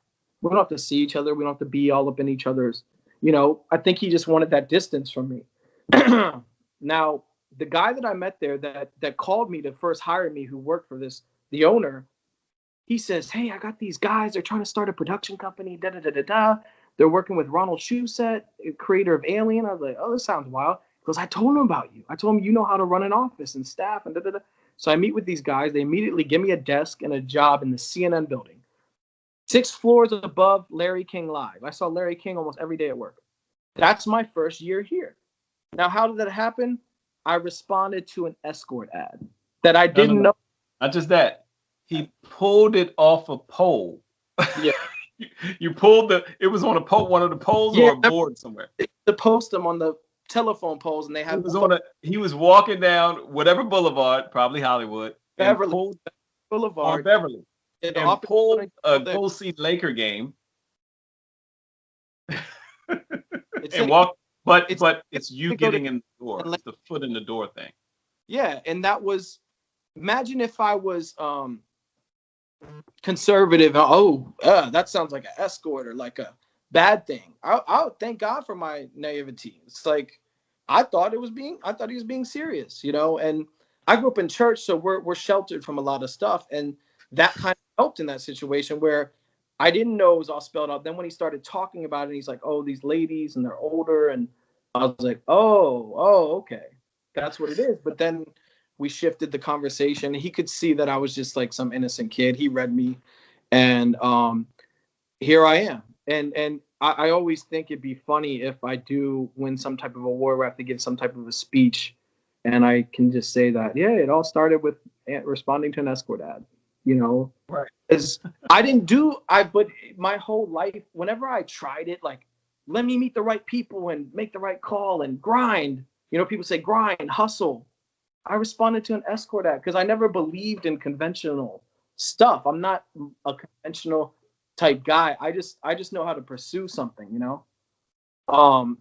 We don't have to see each other. We don't have to be all up in each other's, I think he just wanted that distance from me. Now, the guy that I met there that called me to first hire me, who worked for the owner, he says, hey, I got these guys. They're trying to start a production company. They're working with Ronald Shusett, creator of Alien. I was like, oh, this sounds wild. He goes, I told him about you. I told him you know how to run an office and staff and So I meet with these guys. They immediately give me a desk and a job in the CNN building. 6 floors above Larry King Live. I saw Larry King almost every day at work. That's my first year here. Now, how did that happen? I responded to an escort ad that I didn't know. Not just that. He pulled it off a pole. Yeah. You pulled it was on a pole, one of the poles or a board somewhere. To post them on the telephone poles, and they have. He was walking down whatever boulevard, probably Hollywood. Beverly Boulevard. On Beverly. And pulled a go see Laker game. And walk, but it's you getting in the door. It's the foot in the door thing. Yeah, and that was. Imagine if I was conservative. That sounds like an escort or like a bad thing. I thank God for my naivety. It's like I thought he was being serious, And I grew up in church, so we're sheltered from a lot of stuff, and that kind of helped in that situation where I didn't know it was all spelled out. Then when he started talking about it, he's like, "Oh, these ladies and they're older," and I was like, "Oh, okay, that's what it is." But then we shifted the conversation. He could see that I was just like some innocent kid. He read me, and here I am. And I always think it'd be funny if I do win some type of award where I have to give some type of a speech, and I can just say that, yeah, it all started with responding to an escort ad, you know, Right. because but my whole life, whenever I tried it, like, let me meet the right people and make the right call and grind, people say grind, hustle. I responded to an escort ad because I never believed in conventional stuff. I'm not a conventional type guy. I just know how to pursue something.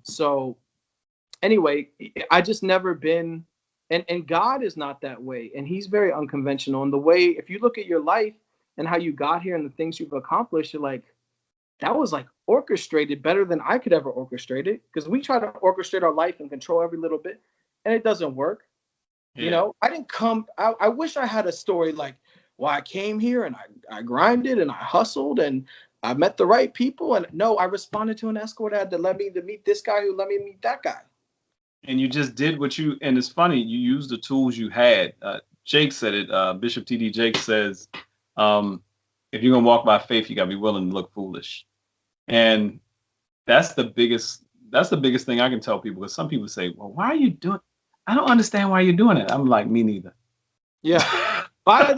So anyway, I just never been, and God is not that way, and He's very unconventional. And the way, if you look at your life and how you got here and the things you've accomplished, you're like, that was like orchestrated better than I could ever orchestrate it, because we try to orchestrate our life and control every little bit, and it doesn't work. Yeah. I didn't come. I wish I had a story like, well, I came here and I grinded and I hustled and I met the right people. And no, I responded to an escort ad that led me to meet this guy who let me meet that guy. And you just did and it's funny, you used the tools you had. Jake said it, Bishop T.D. Jake says, if you're going to walk by faith, you got to be willing to look foolish. And that's the biggest thing I can tell people, because some people say, well, why are you doing, I don't understand why you're doing it. I'm like, me neither. Yeah. By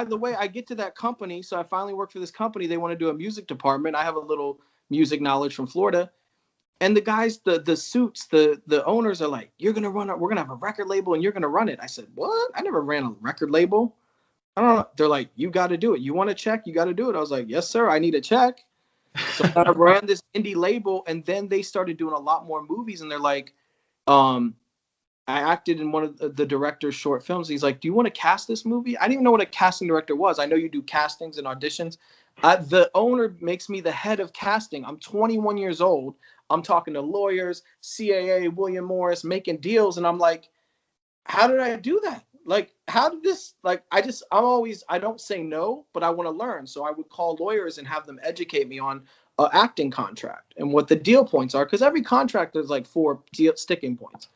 the way, I get to that company. So I finally work for this company. They want to do a music department. I have a little music knowledge from Florida. And the guys, the suits, the owners are like, we're going to have a record label and you're going to run it. I said, what? I never ran a record label. I don't know. They're like, you got to do it. You want a check? You got to do it. I was like, yes, sir. I need a check. So I ran this indie label, and then they started doing a lot more movies. And they're like, I acted in one of the director's short films. He's like, do you want to cast this movie? I didn't even know what a casting director was. I know you do castings and auditions. The owner makes me the head of casting. I'm 21 years old. I'm talking to lawyers, CAA, William Morris, making deals. And I'm like, how did I do that? Like, how did this, like, I don't say no, but I want to learn. So I would call lawyers and have them educate me on an acting contract and what the deal points are. Because every contract, there's like 4 sticking points.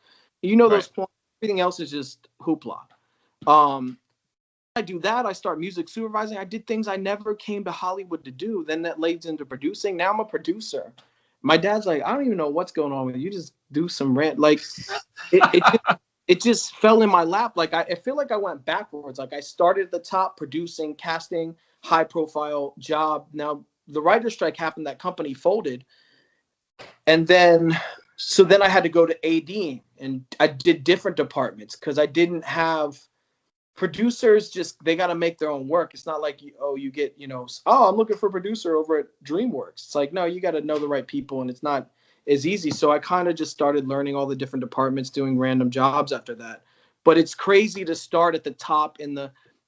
Those points. Everything else is just hoopla. I do that. I start music supervising. I did things I never came to Hollywood to do. Then that leads into producing. Now I'm a producer. My dad's like, I don't even know what's going on with you. You just do some rant. Like, it just fell in my lap. Like, I feel like I went backwards. Like, I started at the top, producing, casting, high profile job. Now the writer's strike happened. That company folded. And then I had to go to AD, and I did different departments because I didn't have producers. Just, they got to make their own work. It's not like, you get, I'm looking for a producer over at DreamWorks. It's like, no, you got to know the right people, and it's not as easy. So I kind of just started learning all the different departments, doing random jobs after that. But it's crazy to start at the top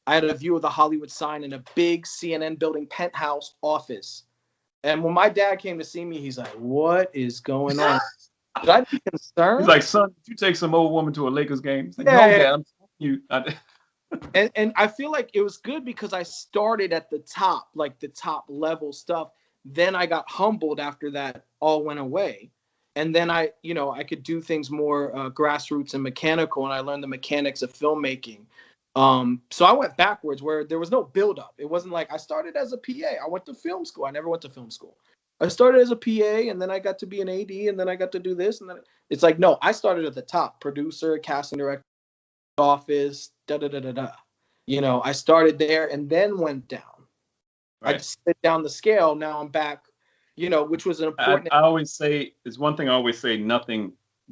I had a view of the Hollywood sign in a big CNN building penthouse office. And when my dad came to see me, he's like, what is going on? Should I be concerned? He's like, son, did you take some old woman to a Lakers game? He's like, yeah. No, Dad, and I feel like it was good because I started at the top, like the top level stuff. Then I got humbled after that all went away. And then I could do things more grassroots and mechanical, and I learned the mechanics of filmmaking. So I went backwards where there was no buildup. It wasn't like I started as a PA. I went to film school. I never went to film school. I started as a PA, and then I got to be an AD, and then I got to do this. And then it's like, no, I started at the top: producer, casting director, office, da-da-da-da-da. I started there and then went down. Right. I just slid down the scale. Now I'm back, which was an important. I always say, there's one thing I always say,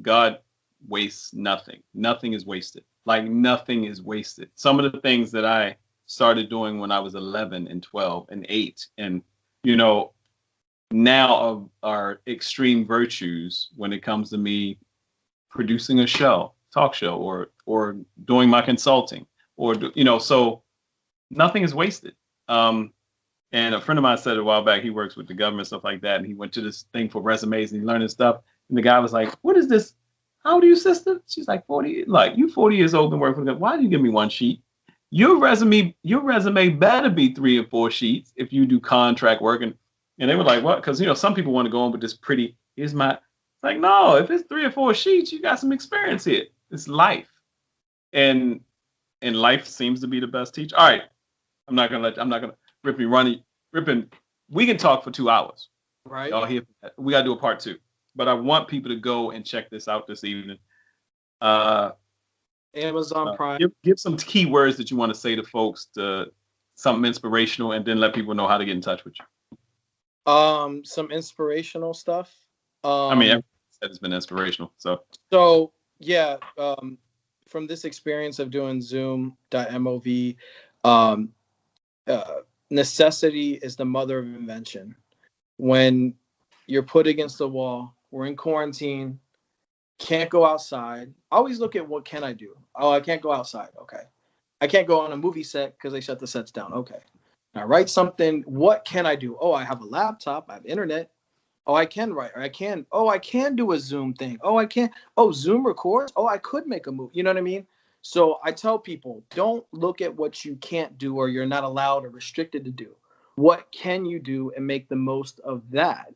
God wastes nothing. Nothing is wasted. Like, nothing is wasted. Some of the things that I started doing when I was 11 and 12 and 8, and, now are extreme virtues when it comes to me producing a talk show, or doing my consulting, or, so nothing is wasted. And a friend of mine said a while back, he works with the government, stuff like that. And he went to this thing for resumes and he learned his stuff. And the guy was like, what is this? How old are you, sister? She's like 40. Like, you 40 years old and work with them. Why did you give me one sheet? Your resume better be 3 or 4 sheets if you do contract work. And they were like, what? Because, some people want to go on with this pretty, it's like, no, if it's 3 or 4 sheets, you got some experience here. It's life. And life seems to be the best teacher. All right. I'm not gonna rip me running. Ripping, we can talk for 2 hours. Right. Y'all here? We gotta do a part 2. But I want people to go and check this out this evening. Amazon Prime. Give some key words that you want to say to folks, something inspirational, and then let people know how to get in touch with you. Some inspirational stuff. I mean, everything said has been inspirational. So yeah, from this experience of doing Zoom.MOV, necessity is the mother of invention. When you're put against the wall, we're in quarantine, can't go outside. Always look at what can I do? Oh, I can't go outside. Okay. I can't go on a movie set because they shut the sets down. Okay. Now write something. What can I do? Oh, I have a laptop. I have internet. Oh, I can write. Or I can do a Zoom thing. Oh, I can. Oh, Zoom records. Oh, I could make a movie. You know what I mean? So I tell people, don't look at what you can't do or you're not allowed or restricted to do. What can you do and make the most of that?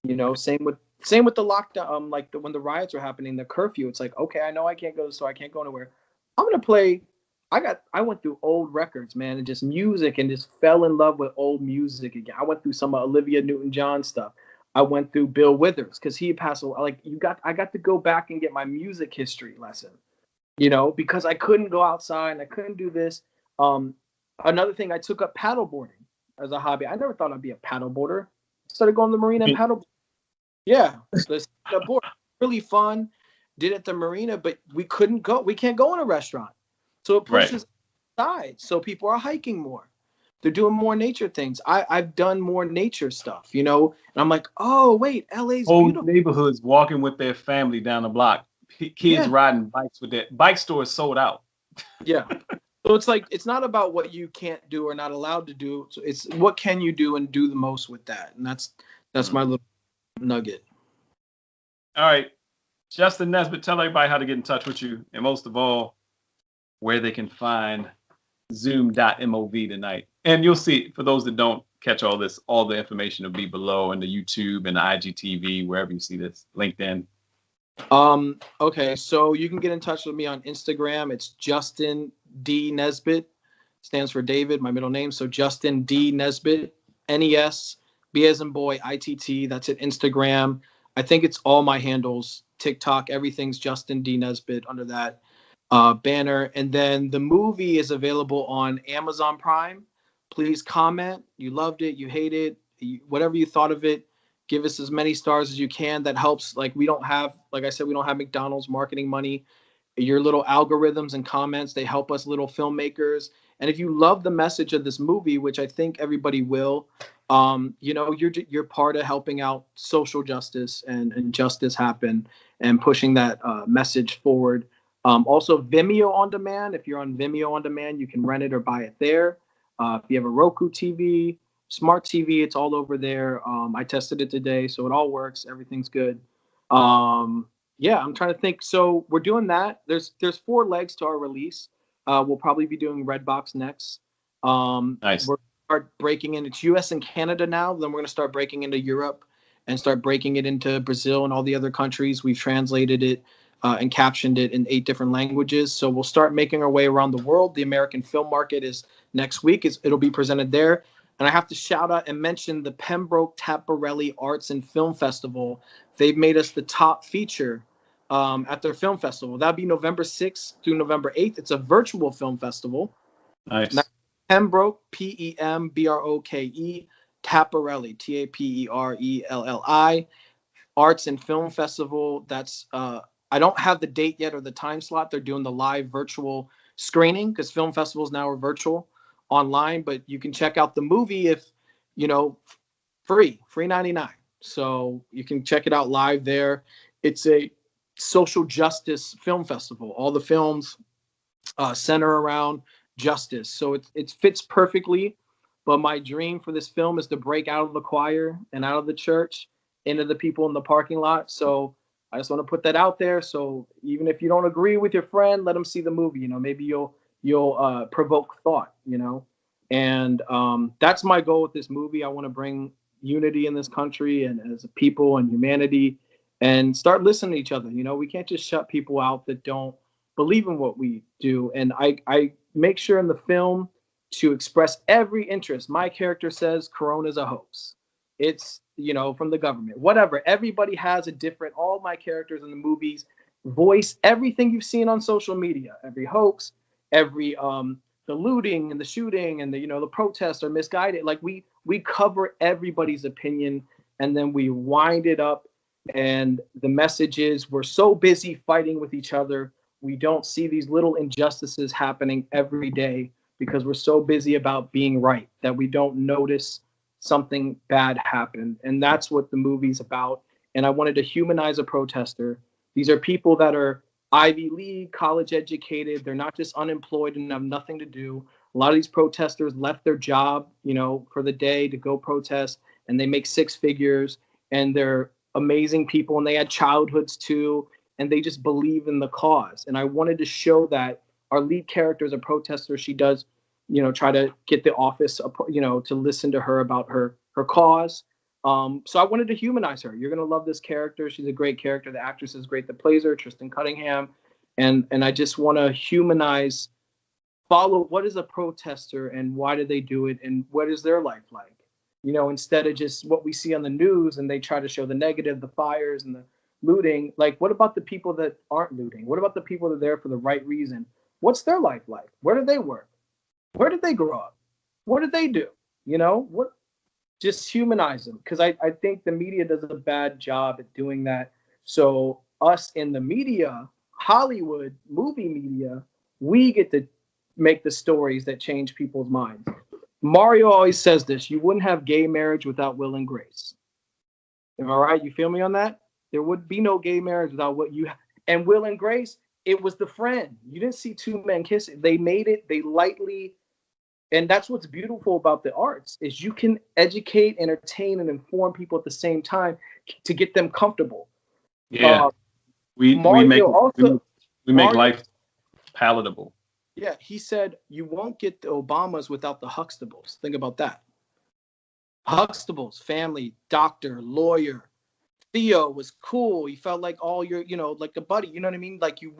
You know, same with the lockdown. Like when the riots were happening, the curfew. It's like, okay, I know I can't go to the store. I can't go anywhere. I'm gonna play. I went through old records, man, and just music, and just fell in love with old music again. I went through some Olivia Newton-John stuff. I went through Bill Withers because he passed away. I got to go back and get my music history lesson, you know, because I couldn't go outside and I couldn't do this. Another thing, I took up paddleboarding as a hobby. I never thought I'd be a paddleboarder. Started going to the marina and paddle. Yeah, the board really fun. Did it at the marina, but we couldn't go. We can't go in a restaurant, so it pushes aside. So people are hiking more. They're doing more nature things. I've done more nature stuff, you know. And I'm like, oh wait, LA's whole beautiful. Neighborhoods walking with their family down the block. Kids riding bikes with their bike stores sold out. Yeah. So it's like, it's not about what you can't do or not allowed to do. So it's what can you do and do the most with that. And that's my little nugget. All right. Justin Nesbitt, tell everybody how to get in touch with you. And most of all, where they can find Zoom.MOV tonight. And you'll see, for those that don't catch all this, all the information will be below in the YouTube and the IGTV, wherever you see this, LinkedIn. Okay, so you can get in touch with me on Instagram. It's Justin D Nesbitt, stands for David, my middle name. So Justin D Nesbitt, NES, B as in boy, ITT. That's at Instagram. I think it's all my handles, TikTok, everything's Justin D Nesbitt under that banner. And then the movie is available on Amazon Prime. Please comment. You loved it, you hate it, whatever you thought of it. Give us as many stars as you can. That helps. Like I said, we don't have McDonald's marketing money. Your little algorithms and comments, they help us little filmmakers. And if you love the message of this movie, which I think everybody will, you know, you're part of helping out social justice and justice happen and pushing that message forward. Also, Vimeo on demand. If you're on Vimeo on demand, you can rent it or buy it there. If you have a Roku TV, Smart TV, it's all over there. I tested it today, so it all works. Everything's good. Yeah, I'm trying to think. So we're doing that. There's 4 legs to our release. We'll probably be doing Redbox next. Nice. We're start breaking in. It's US and Canada now. Then we're going to start breaking into Europe and start breaking it into Brazil and all the other countries. We've translated it and captioned it in 8 different languages. So we'll start making our way around the world. The American film market is next week. It'll be presented there. And I have to shout out and mention the Pembroke Tapparelli Arts and Film Festival. They've made us the top feature at their film festival. That'll be November 6th through November 8th. It's a virtual film festival. Nice. Pembroke, Pembroke, Tapparelli, Taperelli, Arts and Film Festival. That's I don't have the date yet or the time slot. They're doing the live virtual screening because film festivals now are virtual online, but you can check out the movie if, you know, free 99. So you can check it out live there. It's a social justice film festival. All the films center around justice. So it fits perfectly. But my dream for this film is to break out of the choir and out of the church into the people in the parking lot. So I just want to put that out there. So even if you don't agree with your friend, let them see the movie. You know, maybe you'll provoke thought, you know. And that's my goal with this movie. I want to bring unity in this country and as a people and humanity and start listening to each other. You know, we can't just shut people out that don't believe in what we do. And I make sure in the film to express every interest. My character says Corona's a hoax. from the government, whatever. Everybody has a different, all my characters in the movies voice everything you've seen on social media, every hoax, every the looting and the shooting and the protests are misguided. Like we cover everybody's opinion, and then we wind it up. And the message is, we're so busy fighting with each other, we don't see these little injustices happening every day because we're so busy about being right that we don't notice something bad happen. And that's what the movie's about. And I wanted to humanize a protester. These are people that are Ivy League, college educated. They're not just unemployed and have nothing to do. A lot of these protesters left their job, for the day to go protest, and they make six figures, and they're amazing people, and they had childhoods too, and they just believe in the cause. And I wanted to show that our lead character is a protester. She does, try to get the office, to listen to her about her cause. So I wanted to humanize her. You're gonna love this character. She's a great character. The actress is great that plays her, Tristan Cunningham, and I just want to humanize, follow what is a protester and why do they do it and what is their life like. Instead of just what we see on the news and they try to show the negative, the fires and the looting. Like, what about the people that aren't looting? What about the people that are there for the right reason? What's their life like? Where do they work? Where did they grow up? What did they do? Just humanize them, because I think the media does a bad job at doing that. So us in the media, Hollywood, movie media, we get to make the stories that change people's minds. Mario always says this: you wouldn't have gay marriage without Will and Grace. Am I right? You feel me on that? There would be no gay marriage without what you have. And Will and Grace, it was the friend. You didn't see two men kissing. They made it, they lightly, and that's what's beautiful about the arts, is you can educate, entertain, and inform people at the same time to get them comfortable. Yeah. We make life palatable. Yeah, he said, you won't get the Obamas without the Huxtables. Think about that. Huxtables, family, doctor, lawyer. Theo was cool. He felt like all your, like a buddy. You know what I mean? Like you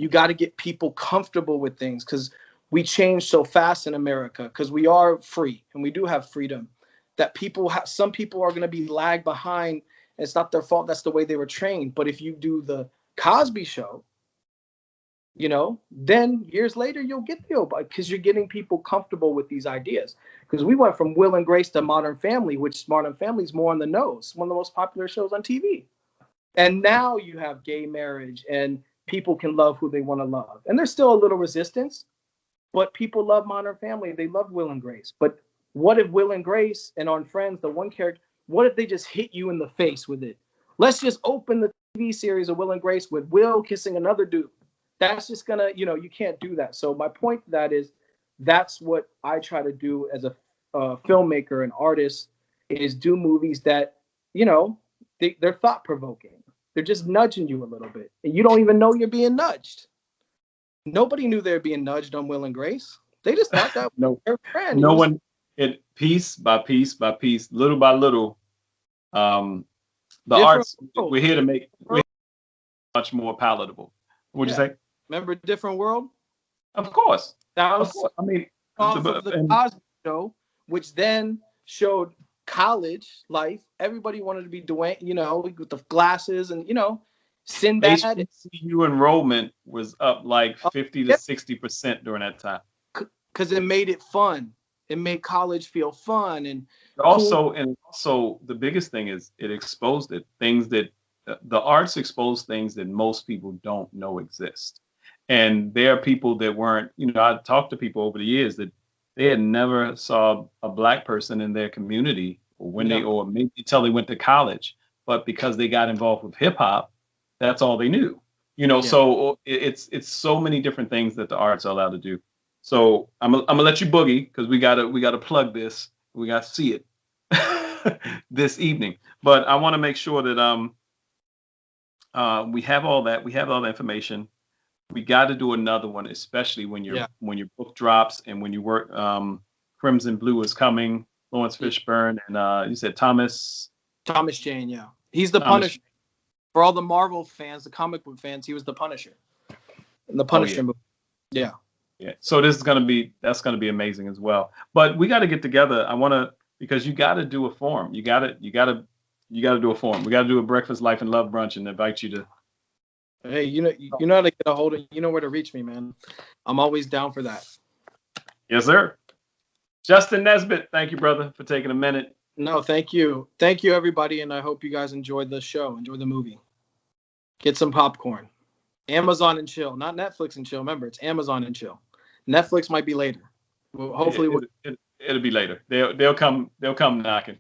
got to get people comfortable with things, because we change so fast in America, because we are free and we do have freedom, that some people are going to be lag behind. And it's not their fault. That's the way they were trained. But if you do the Cosby Show, then years later you'll get the Obama, because you're getting people comfortable with these ideas. Because we went from Will and Grace to Modern Family, which Modern Family is more on the nose, one of the most popular shows on TV. And now you have gay marriage, and people can love who they want to love. And there's still a little resistance, but people love Modern Family. They love Will and Grace. But what if Will and Grace and on Friends, the one character, what if they just hit you in the face with it? Let's just open the TV series of Will and Grace with Will kissing another dude. That's just gonna, you can't do that. So my point to that is, that's what I try to do as a filmmaker and artist, is do movies that, they're thought-provoking. They're just nudging you a little bit, and you don't even know you're being nudged. Nobody knew they were being nudged on Will and Grace. They just thought that was their friend. No one, piece by piece by piece, little by little, the arts, we're here to make much more palatable. What'd you say? Remember Different World? Of course. That was, I mean, off of the Cosby Show, which then showed college life. Everybody wanted to be Dwayne, with the glasses and, Sinbad. HBCU enrollment was up like 50 to 60% during that time. Because it made it fun. It made college feel fun. And also the biggest thing is it exposed things that the arts expose things that most people don't know exist. And there are people that weren't, I talked to people over the years that they had never saw a Black person in their community or maybe until they went to college, but because they got involved with hip hop, that's all they knew, So it's so many different things that the arts are allowed to do. So I'm gonna let you boogie, because we gotta plug this. We gotta see it this evening. But I want to make sure that we have all that. We have all the information. We got to do another one, especially when your book drops and when you work. Crimson Blue is coming. Lawrence Fishburne and you said Thomas Jane. Yeah, he's the Punisher. For all the Marvel fans, the comic book fans, he was the Punisher in the Punisher movie. Yeah. Yeah. So that's gonna be amazing as well. But we got to get together. I want to because you got to do a forum. You got to do a forum. We got to do a breakfast, life, and love brunch, and invite you to. Hey, you know how to get a hold of. You know where to reach me, man. I'm always down for that. Yes, sir. Justin Nesbitt, thank you, brother, for taking a minute. No, thank you, everybody, and I hope you guys enjoyed the show. Enjoy the movie. Get some popcorn. Amazon and chill, not Netflix and chill. Remember, it's Amazon and chill. Netflix might be later. Well, hopefully, it'll be later. They'll come knocking.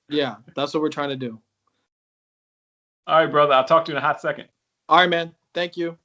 Yeah, that's what we're trying to do. All right, brother. I'll talk to you in a hot second. All right, man. Thank you.